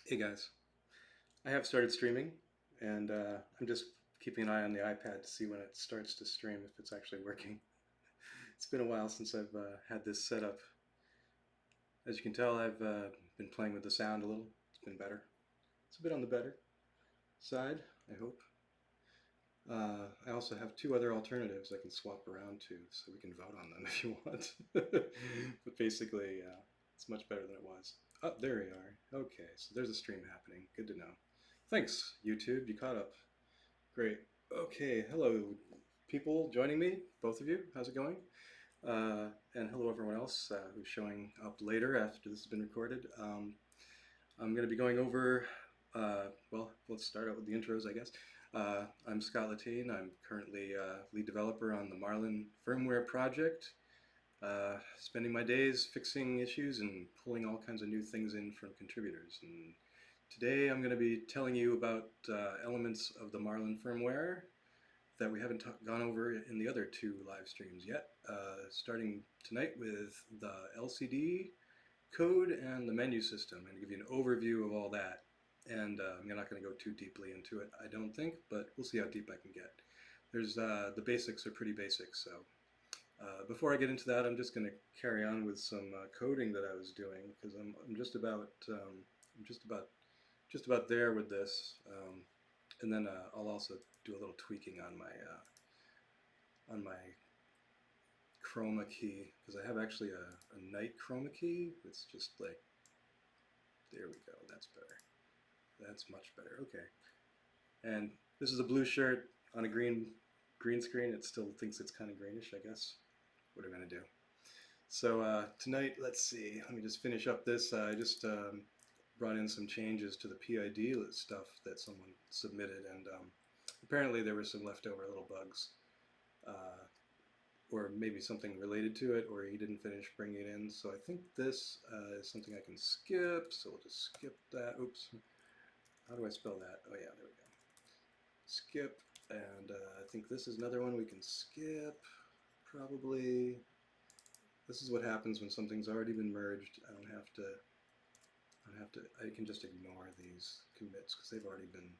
Hey guys, I have started streaming, and I'm just keeping an eye on the iPad to see when it starts to stream if it's actually working. It's been a while since I've had this set up. As you can tell, I've been playing with the sound a little. It's been better. It's a bit on the better side, I hope. I also have two other alternatives I can swap around to, so we can vote on them if you want. But basically, it's much better than it was. Oh, there we are. Okay, so there's a stream happening. Good to know. Thanks, YouTube. You caught up. Great. Okay, hello, people joining me, both of you. How's it going? And hello, everyone else who's showing up later after this has been recorded. I'm going to be going over, well, let's start out with the intros, I guess. I'm Scott Latine. I'm currently lead developer on the Marlin firmware project, spending my days fixing issues and pulling all kinds of new things in from contributors. And today I'm going to be telling you about elements of the Marlin firmware that we haven't gone over in the other two live streams yet, starting tonight with the LCD code and the menu system. I'm going to give you an overview of all that. And I'm not going to go too deeply into it, I don't think, but we'll see how deep I can get. There's the basics are pretty basic, so before I get into that, I'm just going to carry on with some coding that I was doing because I'm just about there with this, and then I'll also do a little tweaking on my chroma key because I have actually a night chroma key. It's just like, there we go. That's better. That's much better. Okay. And this is a blue shirt on a green screen. It still thinks it's kind of greenish, I guess. What are we gonna do? So tonight, let's see. Let me just finish up this. I just brought in some changes to the PID stuff that someone submitted, and apparently there were some leftover little bugs, or maybe something related to it, or he didn't finish bringing it in. So I think this is something I can skip. So we'll just skip that. Oops. How do I spell that? Oh yeah, there we go. Skip, and I think this is another one we can skip. Probably. This is what happens when something's already been merged. I can just ignore these commits because they've already been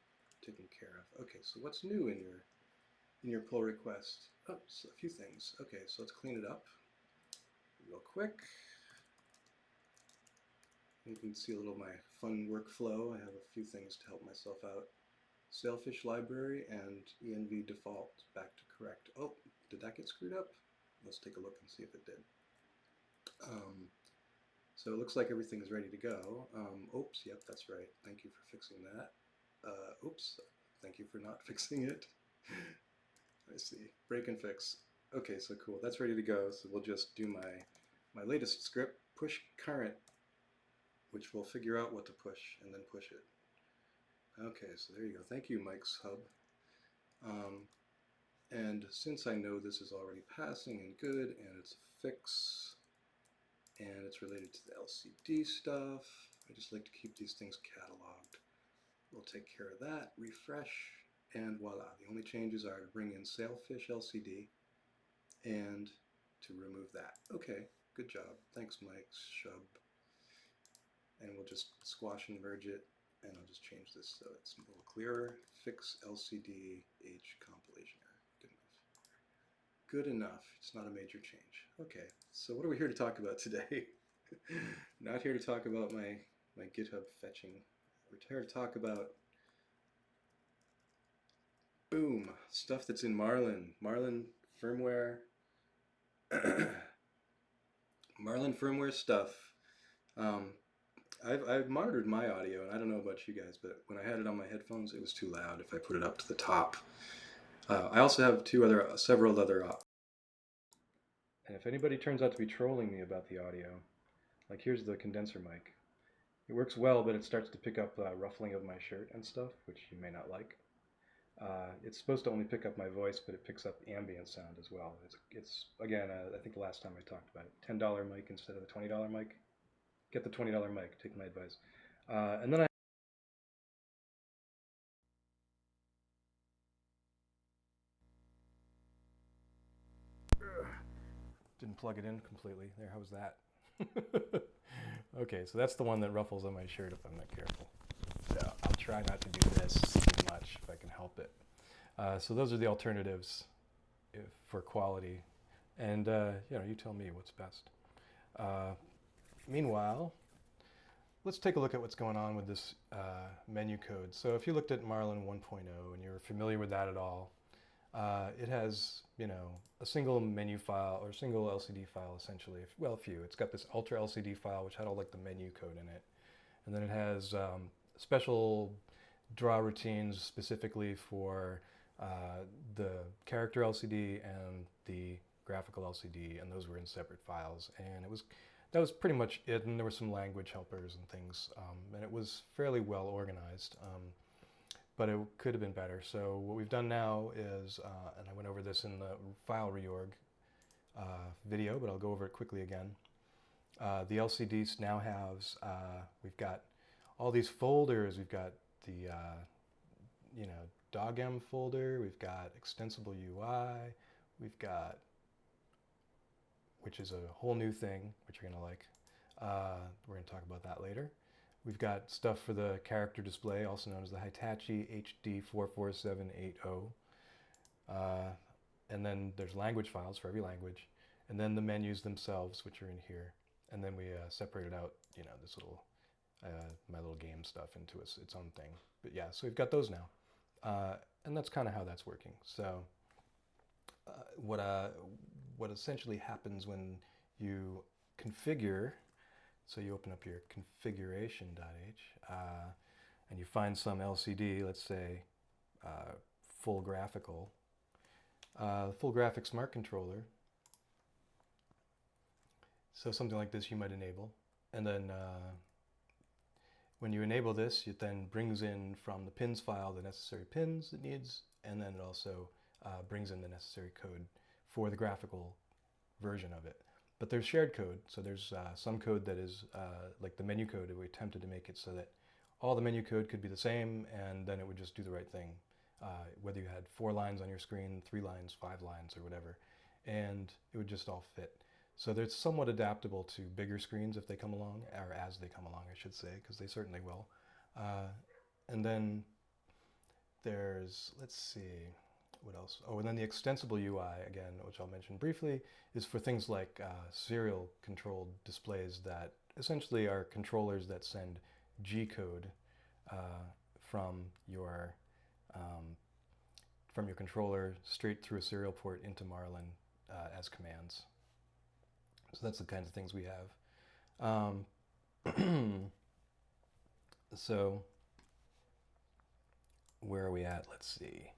taken care of. Okay, so what's new in your pull request? Oh, so a few things. Okay, so let's clean it up real quick. You can see a little of my fun workflow. I have a few things to help myself out. Sailfish library and env default back to correct. Oh, did that get screwed up? Let's take a look and see if it did. So it looks like everything is ready to go. Oops, yep, that's right. Thank you for fixing that. Oops, thank you for not fixing it. I see. Break and fix. Okay, so cool. That's ready to go. So we'll just do my latest script, push current, which will figure out what to push and then push it. Okay, so there you go. Thank you, Mike's Hub. And since I know this is already passing and good, and it's a fix, and it's related to the LCD stuff, I just like to keep these things cataloged. We'll take care of that, refresh, and voila. The only changes are to bring in Sailfish LCD and to remove that. Okay, good job. Thanks, Mike Shub. And we'll just squash and merge it, and I'll just change this so it's a little clearer. Fix LCD H compilation error. Good enough. It's not a major change. Okay, so what are we here to talk about today? Not here to talk about my GitHub fetching. We're here to talk about, boom, stuff that's in Marlin. Marlin firmware. Marlin firmware stuff. I've monitored my audio, and I don't know about you guys, but when I had it on my headphones, it was too loud if I put it up to the top. I also have several other and if anybody turns out to be trolling me about the audio, like here's the condenser mic. It works well, but it starts to pick up ruffling of my shirt and stuff, which you may not like. It's supposed to only pick up my voice, but it picks up ambient sound as well. It's again, I think the last time I talked about it, $10 mic instead of the $20 mic. Get the $20 mic, take my advice. And then I didn't plug it in completely. There, how's that? Okay, so that's the one that ruffles on my shirt if I'm not careful. try not to do this too much if I can help it. So those are the alternatives for quality. And you tell me what's best. Meanwhile, let's take a look at what's going on with this menu code. So if you looked at Marlin 1.0 and you're familiar with that at all, it has, a single menu file or single LCD file essentially. Well, a few. It's got this Ultra LCD file which had all like the menu code in it, and then it has special draw routines specifically for the character LCD and the graphical LCD, and those were in separate files. And that was pretty much it. And there were some language helpers and things, and it was fairly well organized. But it could have been better. So what we've done now is, and I went over this in the file reorg video, but I'll go over it quickly again. The LCDs now has, we've got all these folders. We've got the, dogm folder. We've got Extensible UI. We've got, which is a whole new thing, which you're gonna like. We're gonna talk about that later. We've got stuff for the character display, also known as the Hitachi HD44780. And then there's language files for every language. And then the menus themselves, which are in here. And then we separated out, this little, my little game stuff into its own thing. But yeah, so we've got those now. And that's kind of how that's working. So what essentially happens when you configure, so you open up your configuration.h and you find some LCD, let's say full graphical, full graphic smart controller. So something like this you might enable. And then when you enable this, it then brings in from the pins file the necessary pins it needs, and then it also brings in the necessary code for the graphical version of it. But there's shared code, so there's some code that is like the menu code. We attempted to make it so that all the menu code could be the same, and then it would just do the right thing, whether you had 4 lines on your screen, 3 lines, 5 lines, or whatever, and it would just all fit. So they're somewhat adaptable to bigger screens if they come along, or as they come along, I should say, because they certainly will. And then there's, let's see, what else? Oh, and then the Extensible UI, again, which I'll mention briefly, is for things like serial controlled displays that essentially are controllers that send G-code from your controller straight through a serial port into Marlin as commands. So that's the kinds of things we have. So where are we at? Let's see.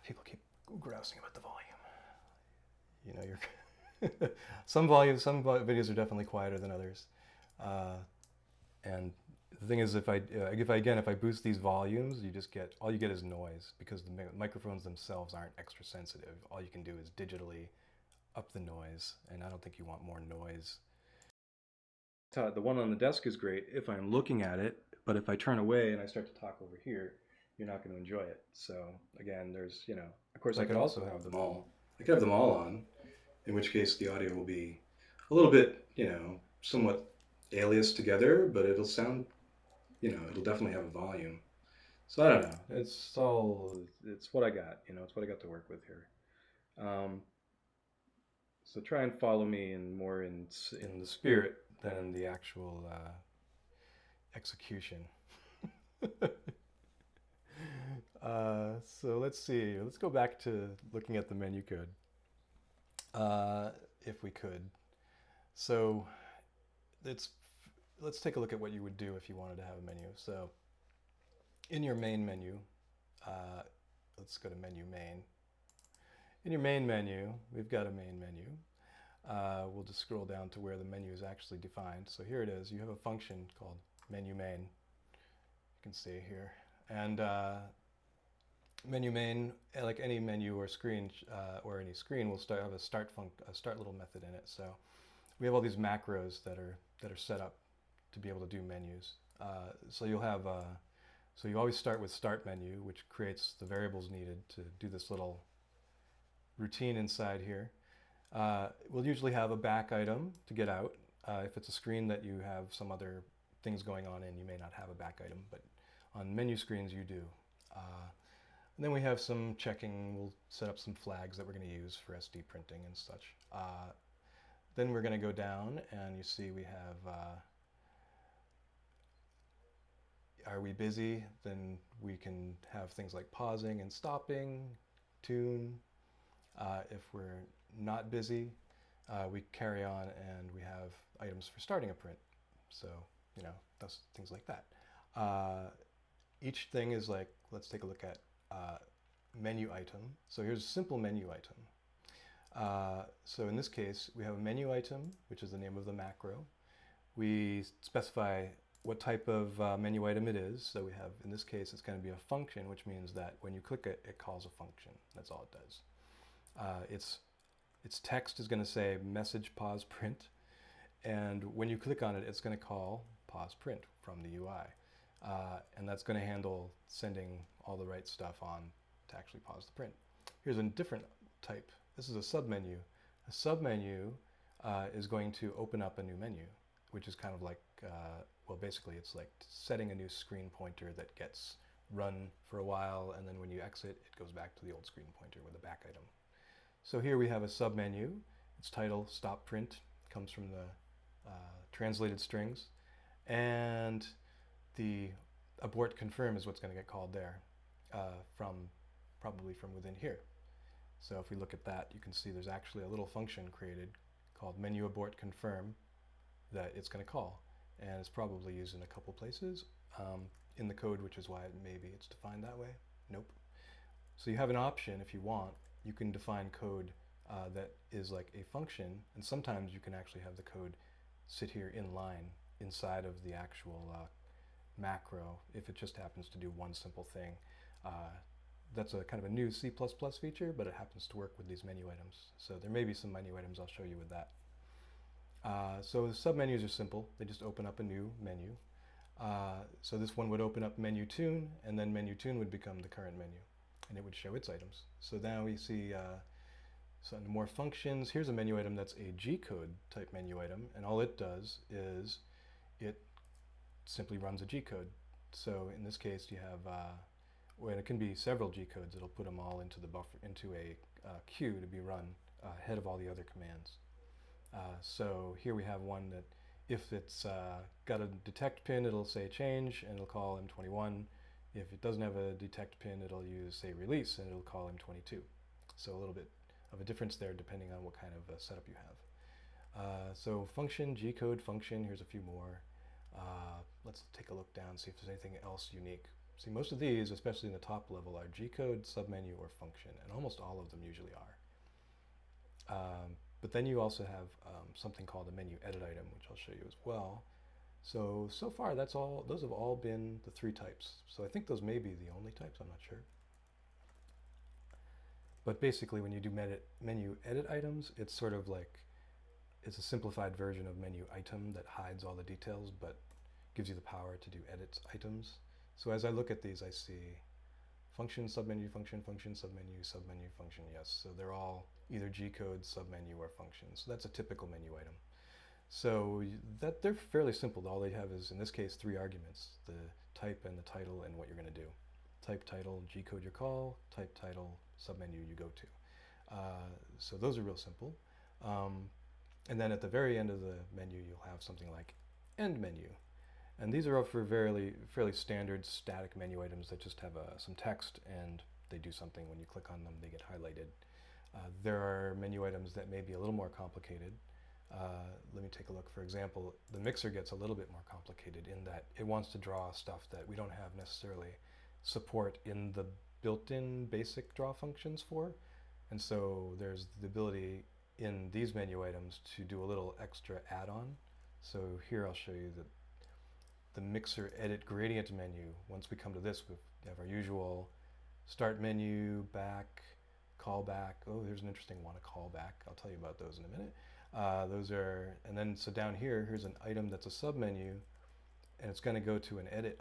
People keep grousing about the volume. You're some videos are definitely quieter than others. And the thing is, if I boost these volumes, all you get is noise, because the microphones themselves aren't extra sensitive. All you can do is digitally up the noise, and I don't think you want more noise. The one on the desk is great if I'm looking at it, but if I turn away and I start to talk over here, you're not going to enjoy it. So again, there's, of course I could also have them all. I could have them all on, in which case the audio will be a little bit, somewhat aliased together, but it'll sound, it'll definitely have a volume. So I don't know. It's what I got, it's what I got to work with here. So try and follow me more in the spirit than in the actual execution. So let's see. Let's go back to looking at the menu code, if we could. So let's take a look at what you would do if you wanted to have a menu. So in your main menu, let's go to menu main. In your main menu, we've got a main menu. We'll just scroll down to where the menu is actually defined. So here it is. You have a function called menu main. You can see here. And menu main, like any menu or screen, or any screen, will have a start little method in it. So we have all these macros that are set up to be able to do menus. So you'll have so you always start with start menu, which creates the variables needed to do this little routine inside here. We'll usually have a back item to get out if it's a screen that you have some other things going on in, you may not have a back item, but on menu screens you do. And then we have some checking. We'll set up some flags that we're going to use for SD printing and such. Then we're going to go down and you see we have, are we busy? Then we can have things like pausing and stopping, tune. If we're not busy, we carry on and we have items for starting a print. So, you know, that's things like that. Each thing is like, let's take a look at menu item. So here's a simple menu item. So in this case, we have a menu item, which is the name of the macro. We specify what type of menu item it is. So we have, in this case, it's going to be a function, which means that when you click it, it calls a function. That's all it does. Its text is going to say message pause print. And when you click on it, it's going to call pause print from the UI. And that's going to handle sending all the right stuff on to actually pause the print. Here's a different type. This is a submenu. A submenu is going to open up a new menu, which is kind of like, well, basically it's like setting a new screen pointer that gets run for a while, and then when you exit, it goes back to the old screen pointer with a back item. So here we have a submenu. Its title, stop print, comes from the translated strings, and the abort confirm is what's going to get called there, probably from within here. So if we look at that, you can see there's actually a little function created called menu abort confirm that it's going to call, and it's probably used in a couple places in the code, which is why maybe it's defined that way. Nope. So you have an option if you want. You can define code that is like a function, and sometimes you can actually have the code sit here in line inside of the actual macro if it just happens to do one simple thing. That's a kind of a new C++ feature, but it happens to work with these menu items. So there may be some menu items I'll show you with that. So the submenus are simple. They just open up a new menu. So this one would open up menu tune, and then menu tune would become the current menu, and it would show its items. So now we see some more functions. Here's a menu item that's a G-code type menu item, and all it does is it simply runs a G-code. So in this case, you have, when it can be several G-codes, it'll put them all into the buffer, into a queue to be run ahead of all the other commands. So here we have one that if it's got a detect pin, it'll say change and it'll call M21. If it doesn't have a detect pin, it'll use say release and it'll call M22. So a little bit of a difference there depending on what kind of setup you have. So function, G-code, function, here's a few more. Let's take a look down, see if there's anything else unique. See, most of these, especially in the top level, are G-code, submenu, or function, and almost all of them usually are. But then you also have something called a menu edit item, which I'll show you as well. So far that's all, those have all been the three types. So I think those may be the only types, I'm not sure. But basically when you do menu edit items, it's sort of like, it's a simplified version of menu item that hides all the details, but gives you the power to do edit items. So as I look at these, I see function, submenu, function, function, submenu, submenu, function, yes. So they're all either G-code, submenu, or function. So that's a typical menu item. So that they're fairly simple. All they have is, in this case, 3 arguments: the type and the title and what you're going to do. Type title, G-code your call, type title, submenu you go to. So those are real simple. And then at the very end of the menu, you'll have something like end menu. And these are all for fairly standard static menu items that just have some text and they do something. When you click on them, they get highlighted. There are menu items that may be a little more complicated. Let me take a look. For example, the mixer gets a little bit more complicated in that it wants to draw stuff that we don't have necessarily support in the built-in basic draw functions for. And so there's the ability in these menu items to do a little extra add-on. So here I'll show you that the mixer edit gradient menu. Once we come to this, we have our usual start menu, back, callback. Oh, there's an interesting one, a callback. I'll tell you about those in a minute. Those are, and then so down here, here's an item that's a submenu, and it's going to go to an edit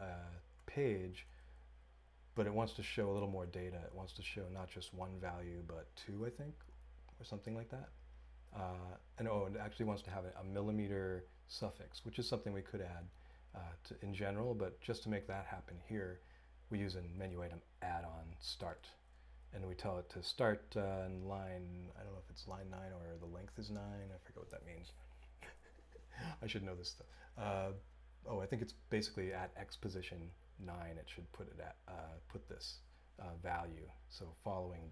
page, but it wants to show a little more data. It wants to show not just one value, but 2, I think, or something like that. And it actually wants to have a millimeter suffix, which is something we could add. in general, but just to make that happen here, we use a menu item add-on start. And we tell it to start in line, I don't know if it's line 9 or the length is 9, I forget what that means. I should know this stuff. Oh, I think it's basically at X position 9, it should put it at, put this value. So following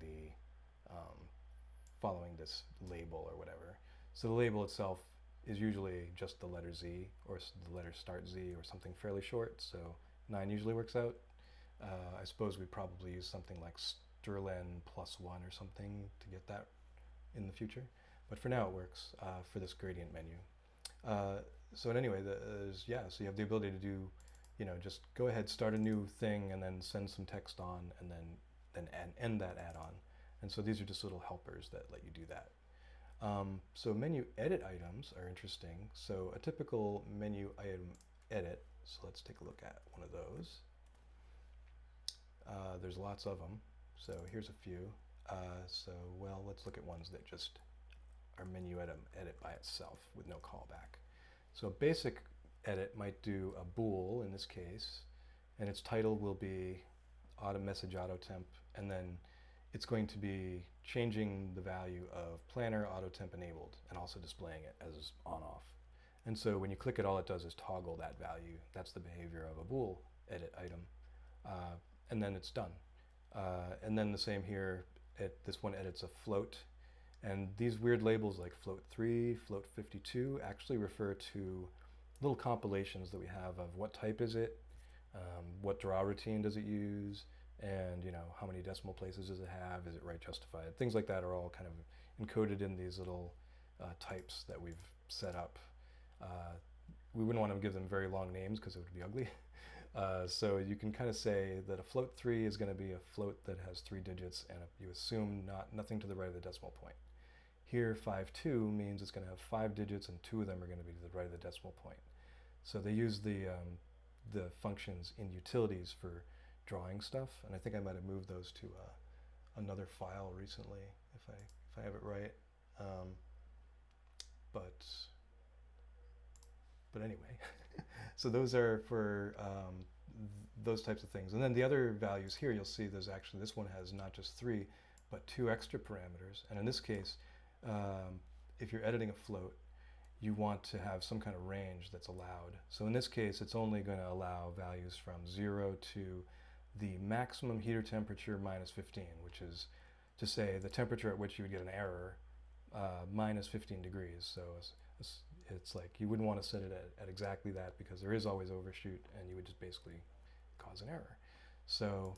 this label or whatever. So the label itself is usually just the letter Z or the letter start Z or something fairly short. So 9 usually works out. I suppose we probably use something like Sterlen +1 or something to get that in the future. But for now it works for this gradient menu. So anyway, so you have the ability to do, just go ahead, start a new thing and then send some text on and then end that add-on. And so these are just little helpers that let you do that. So menu edit items are interesting. So a typical menu item edit, so let's take a look at one of those. There's lots of them, so here's a few. Well, let's look at ones that just are menu item edit by itself with no callback. So a basic edit might do a bool in this case, and its title will be message auto temp, and then it's going to be changing the value of planner auto temp enabled and also displaying it as on off. And so when you click it, all it does is toggle that value. That's the behavior of a bool edit item. And then it's done. And then the same here, this one edits a float. And these weird labels like float3, float52 actually refer to little compilations that we have of what type is it, what draw routine does it use, and how many decimal places does it have, is it right justified? Things like that are all kind of encoded in these little types that we've set up. We wouldn't want to give them very long names because it would be ugly. So you can kind of say that a float3 is going to be a float that has 3 digits, and you assume nothing to the right of the decimal point. Here 5.2 means it's going to have 5 digits and 2 of them are going to be to the right of the decimal point. So they use the functions in utilities for drawing stuff, and I think I might have moved those to another file recently if I have it right. But anyway, so those are for those types of things. And then the other values here, you'll see there's actually, this one has not just 3, but 2 extra parameters. And in this case, if you're editing a float, you want to have some kind of range that's allowed. So in this case, it's only going to allow values from 0 to the maximum heater temperature minus 15, which is to say the temperature at which you would get an error minus 15 degrees. So it's like you wouldn't want to set it at exactly that because there is always overshoot and you would just basically cause an error. So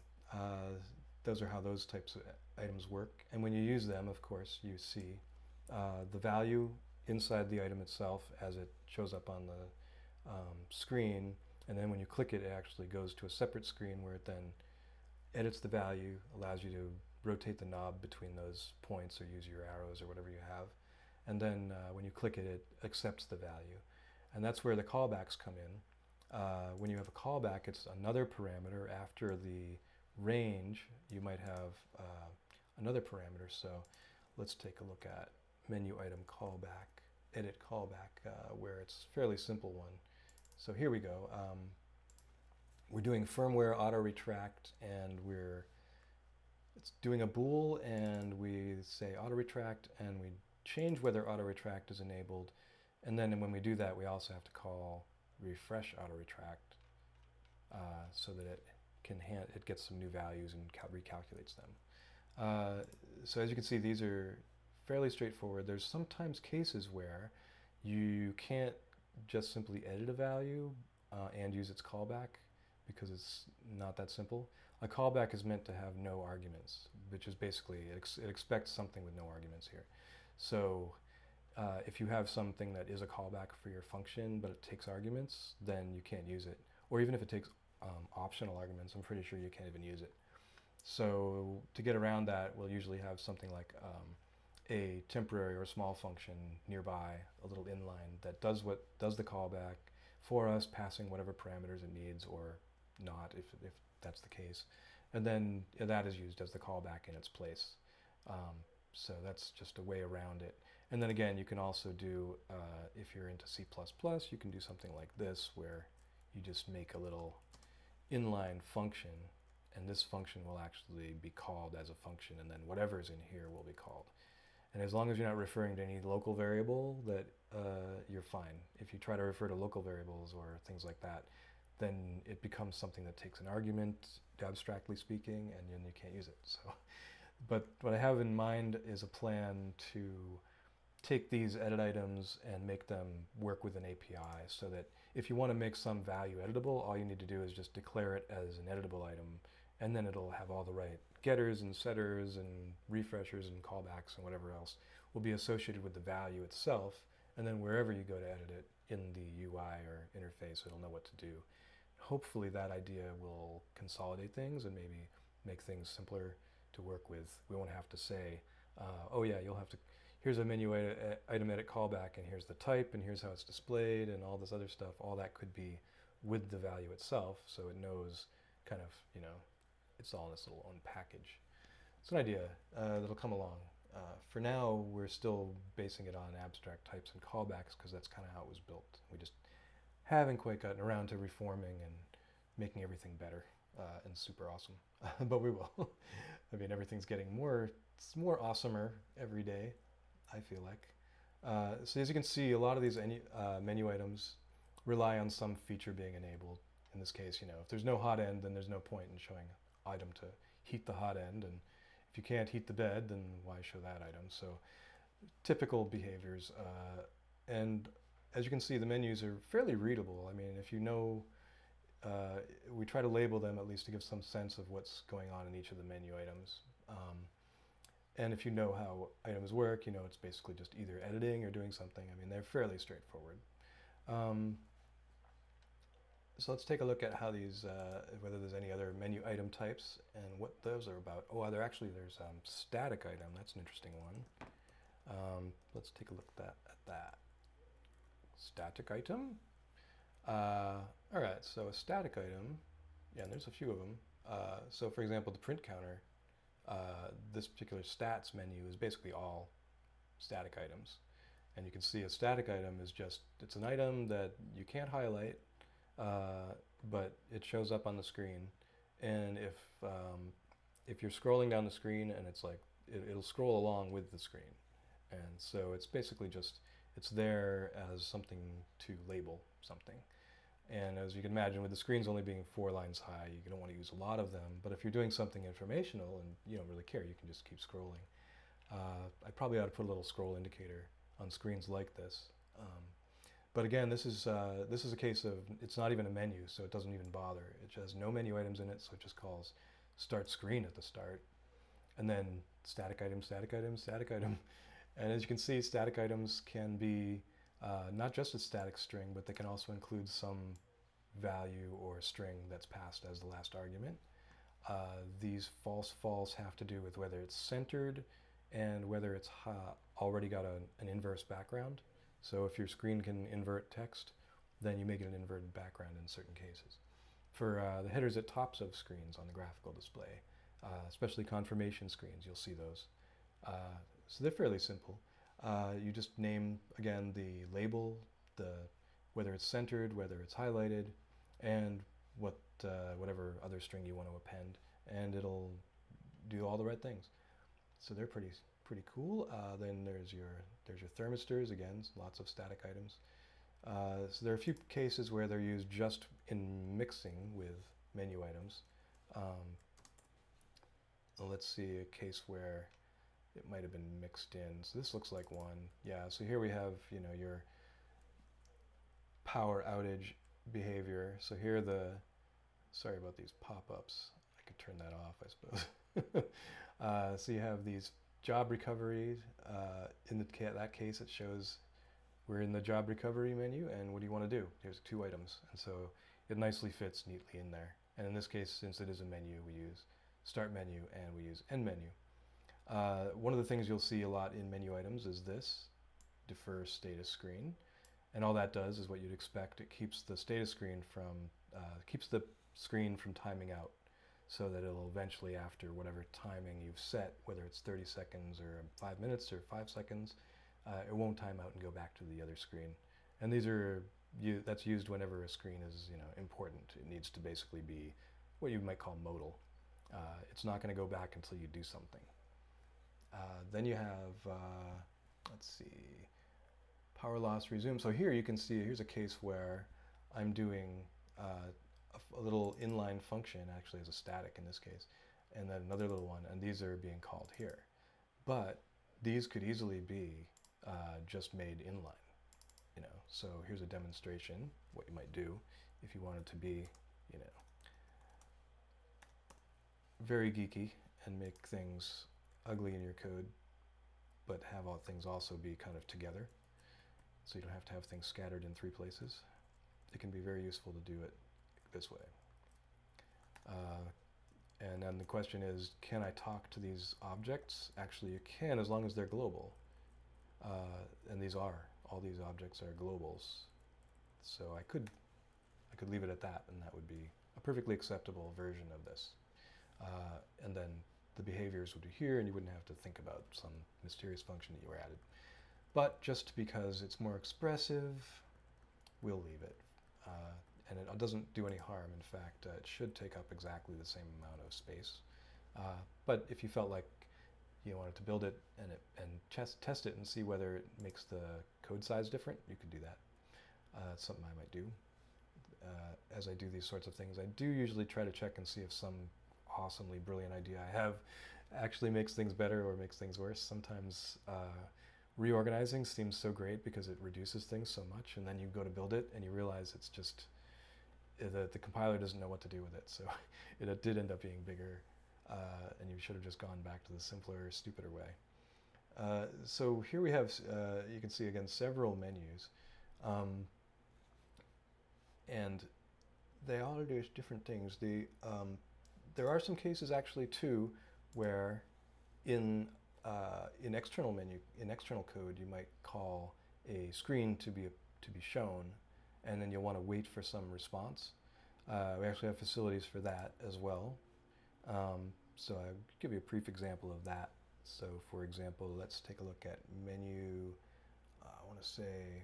those are how those types of items work. And when you use them, of course, you see the value inside the item itself as it shows up on the screen, and then when you click it, it actually goes to a separate screen where it then edits the value, allows you to rotate the knob between those points or use your arrows or whatever you have, and then when you click it, it accepts the value. And that's where the callbacks come in. When you have a callback, it's another parameter. After the range, you might have another parameter. So let's take a look at menu item callback, edit callback, where it's a fairly simple one. So here we go. We're doing firmware auto retract, and it's doing a bool, and we say auto retract, and we change whether auto retract is enabled. And then when we do that, we also have to call refresh auto retract so that it gets some new values and recalculates them. So as you can see, these are fairly straightforward. There's sometimes cases where you can't just simply edit a value and use its callback because it's not that simple. A callback is meant to have no arguments, which is basically, it expects something with no arguments here. So if you have something that is a callback for your function but it takes arguments, then you can't use it. Or even if it takes optional arguments, I'm pretty sure you can't even use it. So to get around that, we'll usually have something like a temporary or small function nearby, a little inline that does the callback for us, passing whatever parameters it needs or not if that's the case. And then that is used as the callback in its place. So that's just a way around it. And then again, you can also do, if you're into C++, you can do something like this where you just make a little inline function, and this function will actually be called as a function, and then whatever's in here will be called. And as long as you're not referring to any local variable, that you're fine. If you try to refer to local variables or things like that, then it becomes something that takes an argument, abstractly speaking, and then you can't use it. So, but what I have in mind is a plan to take these edit items and make them work with an API, so that if you want to make some value editable, all you need to do is just declare it as an editable item, and then it'll have all the right getters and setters and refreshers and callbacks and whatever else will be associated with the value itself, and then wherever you go to edit it in the UI or interface, it'll know what to do. Hopefully that idea will consolidate things and maybe make things simpler to work with. We won't have to say, oh yeah, you'll have to, here's a menu item edit callback, and here's the type, and here's how it's displayed, and all this other stuff. All that could be with the value itself, so it knows kind of, it's all in this little own package. It's an idea that'll come along. For now, we're still basing it on abstract types and callbacks because that's kind of how it was built. We just haven't quite gotten around to reforming and making everything better and super awesome, but we will. I mean, everything's getting more awesomer every day, I feel like. So as you can see, a lot of these menu items rely on some feature being enabled. In this case, if there's no hot end, then there's no point in showing item to heat the hot end, and if you can't heat the bed, then why show that item? So typical behaviors, and as you can see, the menus are fairly readable. I mean, if you know, we try to label them at least to give some sense of what's going on in each of the menu items. And if you know how items work, it's basically just either editing or doing something. I mean, they're fairly straightforward. So let's take a look at how these, whether there's any other menu item types and what those are about. Oh, there's static item. That's an interesting one. Let's take a look at that. Static item. All right, so a static item, yeah, and there's a few of them. So for example, the print counter, this particular stats menu is basically all static items. And you can see a static item is just, it's an item that you can't highlight, but it shows up on the screen. And if you're scrolling down the screen, and it's like, it'll scroll along with the screen. And so it's basically just, it's there as something to label something. And as you can imagine, with the screens only being 4 lines high, you don't want to use a lot of them. But if you're doing something informational and you don't really care, you can just keep scrolling. I probably ought to put a little scroll indicator on screens like this. But again, this is a case of, it's not even a menu, so it doesn't even bother. It has no menu items in it, so it just calls start screen at the start. And then static item, static item, static item. And as you can see, static items can be not just a static string, but they can also include some value or string that's passed as the last argument. These false have to do with whether it's centered and whether it's already got an inverse background. So if your screen can invert text, then you make it an inverted background in certain cases. For the headers at tops of screens on the graphical display, especially confirmation screens, you'll see those. So they're fairly simple. You just name, again, the label, whether it's centered, whether it's highlighted, and whatever other string you want to append, and it'll do all the right things. So they're pretty cool. Then there's your thermistors, again, lots of static items. So there are a few cases where they're used just in mixing with menu items. Let's see a case where it might have been mixed in. So this looks like one. Yeah, so here we have, your power outage behavior. So here sorry about these pop-ups. I could turn that off, I suppose. So you have these job recovery. In that case, it shows we're in the job recovery menu, and what do you want to do? Here's 2 items. And so it nicely fits neatly in there. And in this case, since it is a menu, we use start menu and we use end menu. One of the things you'll see a lot in menu items is this, defer status screen. And all that does is what you'd expect. It keeps the status screen from, timing out, so that it'll eventually, after whatever timing you've set, whether it's 30 seconds or 5 minutes or 5 seconds, it won't time out and go back to the other screen. And these are that's used whenever a screen is important. It needs to basically be what you might call modal. It's not going to go back until you do something. Then you have, let's see, power loss resume. So here you can see, here's a case where I'm doing a little inline function, actually as a static in this case, and then another little one, and these are being called here. But these could easily be just made inline. So here's a demonstration, what you might do if you wanted to be, very geeky and make things ugly in your code, but have all things also be kind of together. So you don't have to have things scattered in 3 places. It can be very useful to do it this way. And then the question is, can I talk to these objects? Actually, you can, as long as they're global. And all these objects are globals. So I could leave it at that, and that would be a perfectly acceptable version of this. And then the behaviors would be here, and you wouldn't have to think about some mysterious function that you were added. But just because it's more expressive, we'll leave it. And it doesn't do any harm. In fact, it should take up exactly the same amount of space. But if you felt like you wanted to build it and test it and see whether it makes the code size different, you could do that. It's something I might do. As I do these sorts of things, I do usually try to check and see if some awesomely brilliant idea I have actually makes things better or makes things worse. Sometimes reorganizing seems so great because it reduces things so much, and then you go to build it and you realize it's just the compiler doesn't know what to do with it. So it did end up being bigger, and you should have just gone back to the simpler, stupider way. So here we have, you can see again, several menus. And they all do different things. There are some cases actually too where in external code you might call a screen to be shown, and then you'll want to wait for some response. We actually have facilities for that as well. So I'll give you a brief example of that. So for example, let's take a look at menu. I want to say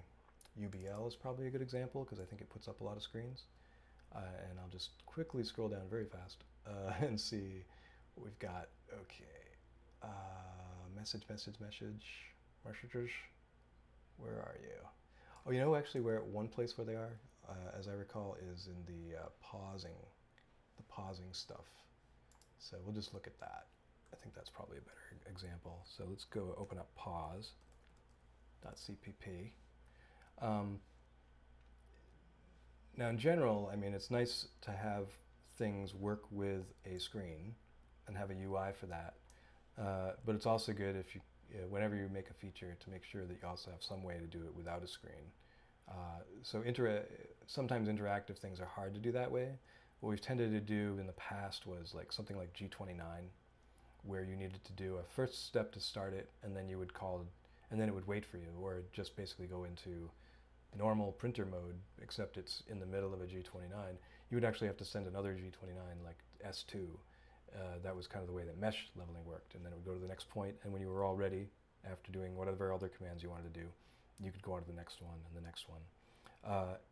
UBL is probably a good example because I think it puts up a lot of screens. And I'll just quickly scroll down very fast and see what we've got. Okay, message. Where are you? Oh, actually, one place where they are, as I recall, is in the pausing stuff. So we'll just look at that. I think that's probably a better example. So let's go open up pause.cpp. Now, in general, I mean, it's nice to have things work with a screen and have a UI for that. But it's also good if whenever you make a feature, to make sure that you also have some way to do it without a screen. So sometimes interactive things are hard to do that way. What we've tended to do in the past was something like G29, where you needed to do a first step to start it, and then you would call, and then it would wait for you, or just basically go into normal printer mode, except it's in the middle of a G29. You would actually have to send another G29, like S2. That was kind of the way that mesh leveling worked, and then it would go to the next point, and when you were all ready, after doing whatever other commands you wanted to do, you could go on to the next one and the next one.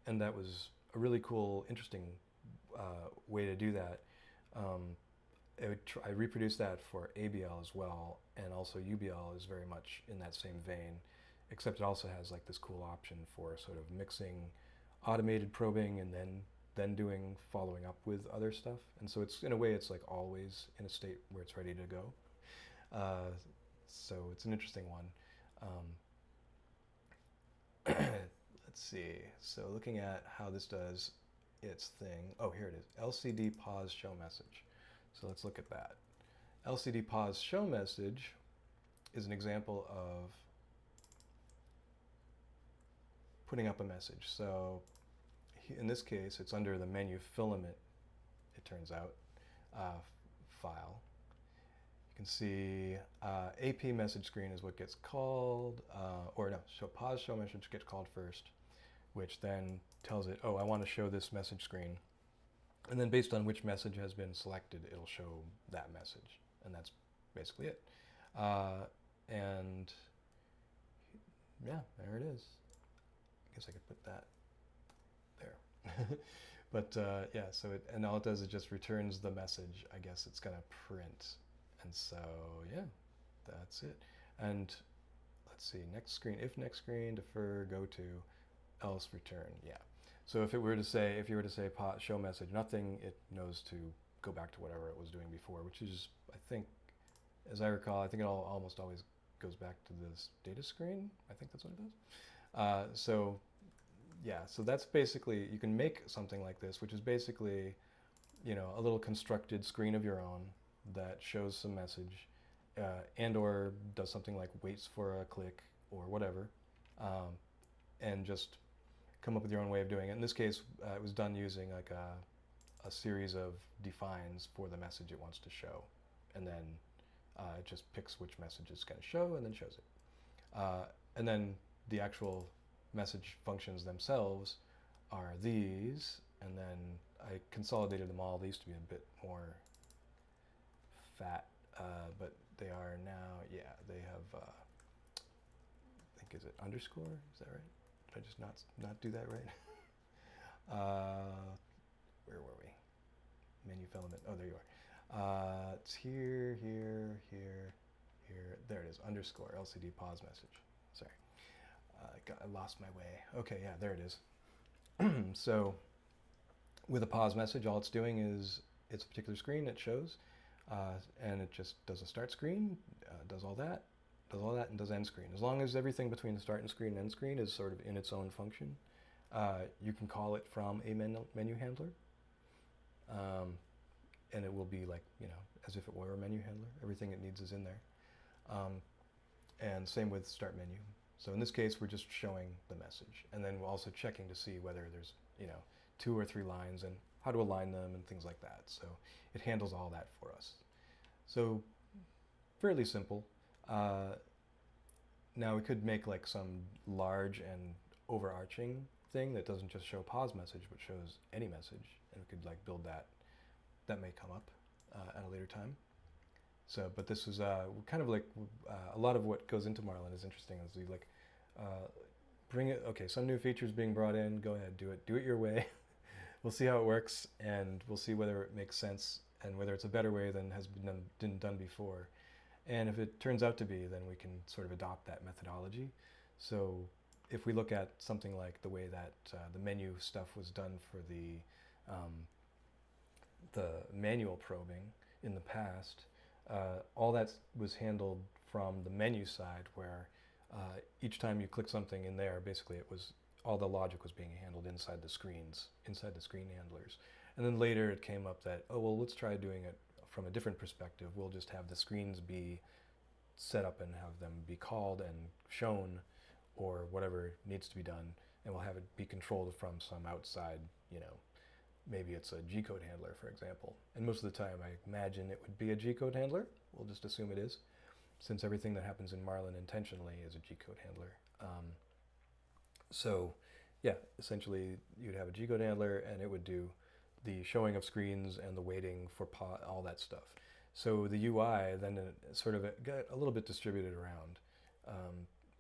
And that was a really cool, interesting way to do that. I reproduced that for ABL as well, and also UBL is very much in that same vein, except it also has this cool option for sort of mixing automated probing and then doing following up with other stuff. And so it's, in a way, it's always in a state where it's ready to go. So it's an interesting one. Let's see. So looking at how this does its thing. Oh, here it is. LCD pause show message. So let's look at that. LCD pause show message is an example of putting up a message. So in this case, it's under the menu filament, it turns out, file. You can see AP message screen is what gets called, so pause show message gets called first, which then tells it, oh, I want to show this message screen. And then based on which message has been selected, it'll show that message. And that's basically it. And yeah, there it is. I guess I could put that But yeah, so and all it does is just returns the message. I guess it's gonna print, and so yeah, that's it. And let's see, next screen, if next screen, defer, go to, else return. Yeah. So if you were to say show message nothing, it knows to go back to whatever it was doing before, which is, I think, as I recall, I think it almost always goes back to this data screen. I think that's what it does. So yeah, so that's basically, you can make something like this, which is basically, a little constructed screen of your own that shows some message, and or does something like waits for a click or whatever, and just come up with your own way of doing it. In this case, it was done using like a series of defines for the message it wants to show, and then it just picks which message it's going to show and then shows it. And then the actual message functions themselves are these, and then I consolidated them all. They used to be a bit more fat, but they are now, yeah, they have, I think, is it underscore? Is that right? Did I just not do that right? Where were we? Menu filament. Oh, there you are. It's here, here, here, here. There it is. Underscore LCD pause message. Sorry, I lost my way. Okay, yeah, there it is. So with a pause message, all it's doing is it's a particular screen it shows, and it just does a start screen, does all that, and does end screen. As long as everything between the start and screen and end screen is sort of in its own function, you can call it from a menu handler, and it will be like, as if it were a menu handler. Everything it needs is in there. And same with start menu. So in this case, we're just showing the message, and then we're also checking to see whether there's 2 or 3 lines and how to align them and things like that. So it handles all that for us. So fairly simple. Now we could make like some large and overarching thing that doesn't just show pause message but shows any message, and we could like build that. That may come up at a later time. So, but this is kind of like a lot of what goes into Marlin is interesting. Is we like bring it. Okay, some new features being brought in. Go ahead, do it your way. We'll see how it works, and we'll see whether it makes sense and whether it's a better way than has been done before. And if it turns out to be, then we can sort of adopt that methodology. So if we look at something like the way that the menu stuff was done for the manual probing in the past, all that was handled from the menu side, where each time you click something in there, basically it was all the logic was being handled inside the screens, inside the screen handlers. And then later it came up that, oh, well, let's try doing it from a different perspective. We'll just have the screens be set up and have them be called and shown, or whatever needs to be done, and we'll have it be controlled from some outside, maybe it's a G-code handler, for example. And most of the time I imagine it would be a G-code handler. We'll just assume it is, since everything that happens in Marlin intentionally is a G-code handler. So yeah, essentially you'd have a G-code handler, and it would do the showing of screens and the waiting for all that stuff. So the UI then sort of got a little bit distributed around.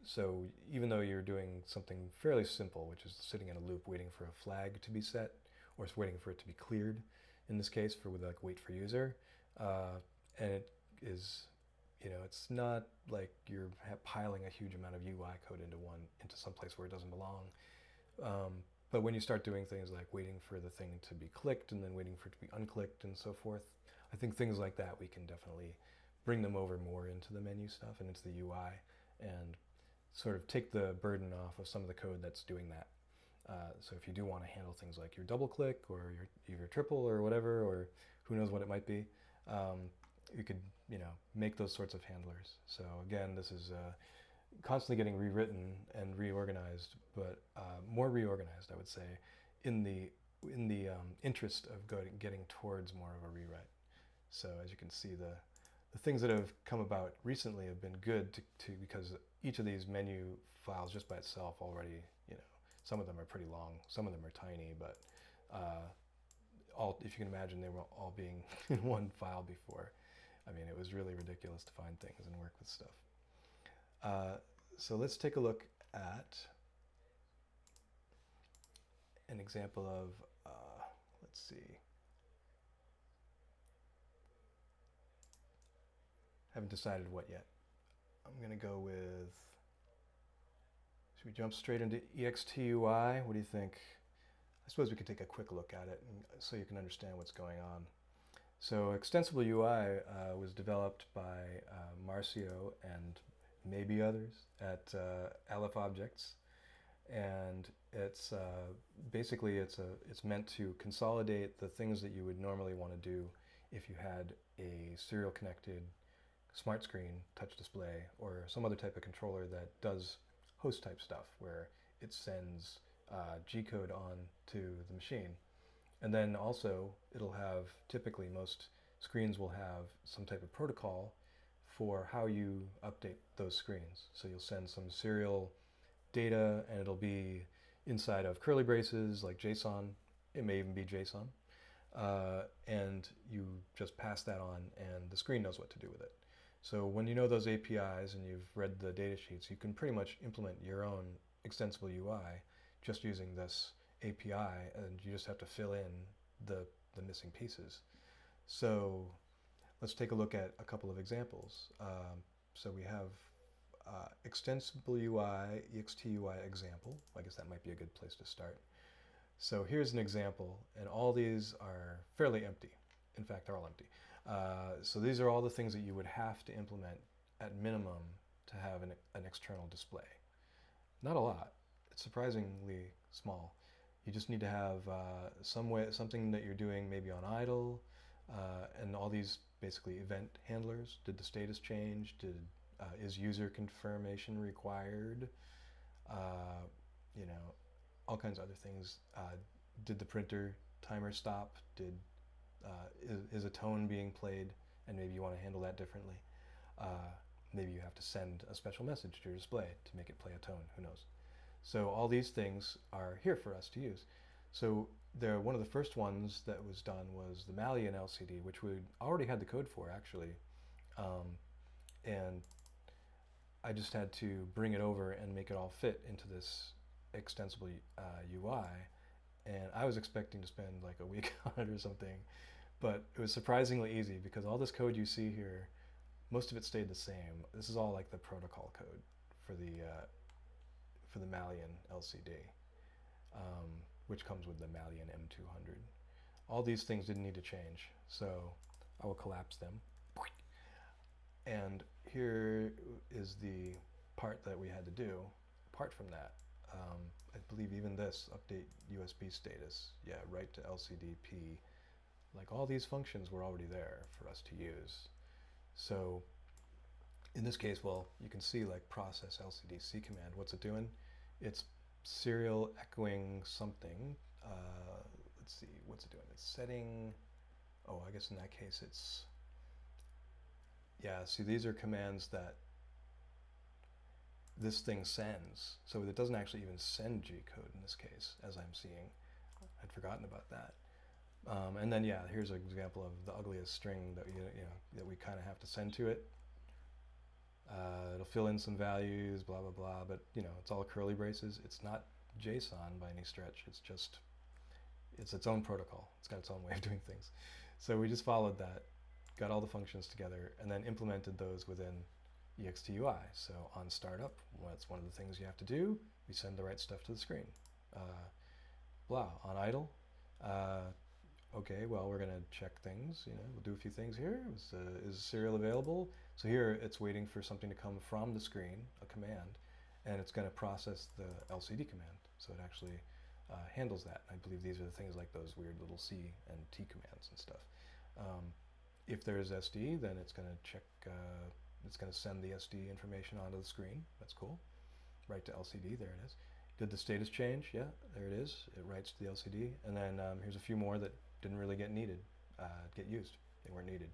So even though you're doing something fairly simple, which is sitting in a loop waiting for a flag to be set, or it's waiting for it to be cleared, in this case with like wait for user, and it is, it's not like you're piling a huge amount of UI code into some place where it doesn't belong. But when you start doing things like waiting for the thing to be clicked and then waiting for it to be unclicked and so forth, I think things like that, we can definitely bring them over more into the menu stuff and into the UI, and sort of take the burden off of some of the code that's doing that. So if you do want to handle things like your double click or your triple or whatever, or who knows what it might be, you could make those sorts of handlers. So again, this is constantly getting rewritten and reorganized, but more reorganized, I would say, in the interest of getting towards more of a rewrite. So as you can see, the things that have come about recently have been good to because each of these menu files just by itself already, some of them are pretty long, some of them are tiny, but if you can imagine, they were all being in one file before. I mean, it was really ridiculous to find things and work with stuff. So let's take a look at an example of, let's see, haven't decided what yet. I'm going to go with, should we jump straight into EXTUI? What do you think? I suppose we could take a quick look at it so you can understand what's going on. So Extensible UI was developed by Marcio and maybe others at AlephObjects, and it's basically it's meant to consolidate the things that you would normally want to do if you had a serial connected smart screen, touch display, or some other type of controller that does host type stuff where it sends G-code on to the machine. And then also it'll have, typically most screens will have some type of protocol for how you update those screens. So you'll send some serial data and it'll be inside of curly braces like JSON. It may even be JSON. And you just pass that on and the screen knows what to do with it. So when you know those APIs and you've read the data sheets, you can pretty much implement your own Extensible UI just using this API, and you just have to fill in the missing pieces. So let's take a look at a couple of examples. So we have Extensible UI, EXTUI example. I guess that might be a good place to start. So here's an example, and all these are fairly empty. In fact, they're all empty. So these are all the things that you would have to implement at minimum to have an external display. Not a lot. It's surprisingly small. You just need to have something that you're doing maybe on idle, and all these basically event handlers. Did the status change? Is user confirmation required? You know, all kinds of other things. Did the printer timer stop? Is a tone being played? And maybe you want to handle that differently. Maybe you have to send a special message to your display to make it play a tone. Who knows? So all these things are here for us to use. So one of the first ones that was done was the Marlin LCD, which we already had the code for actually, and I just had to bring it over and make it all fit into this Extensible UI. And I was expecting to spend like a week on it or something, but it was surprisingly easy because all this code you see here, most of it stayed the same. This is all like the protocol code for the Marlin LCD, which comes with the Marlin M200. All these things didn't need to change, so I will collapse them. And here is the part that we had to do. Apart from that, I believe even this, update USB status, yeah, write to LCDP, like all these functions were already there for us to use. So in this case, well, you can see like process LCDC command. What's it doing? It's serial echoing something. Let's see, what's it doing? It's setting, oh, I guess in that case it's, yeah, see these are commands that this thing sends. So it doesn't actually even send G-code in this case, as I'm seeing. I'd forgotten about that. And then, yeah, here's an example of the ugliest string that that we kind of have to send to it. It'll fill in some values, blah, blah, blah, but it's all curly braces. It's not JSON by any stretch. It's its own protocol. It's got its own way of doing things. So we just followed that, got all the functions together, and then implemented those within EXTUI. So on startup, that's one of the things you have to do. We send the right stuff to the screen. Blah, on idle, okay, well, we're going to check things. We'll do a few things here. Is serial available? So here it's waiting for something to come from the screen, a command, and it's going to process the LCD command. So it actually handles that. I believe these are the things like those weird little C and T commands and stuff. If there's SD, then it's going to check, it's going to send the SD information onto the screen. That's cool. Write to LCD, there it is. Did the status change? Yeah, there it is. It writes to the LCD. And then here's a few more that didn't really get used. They weren't needed.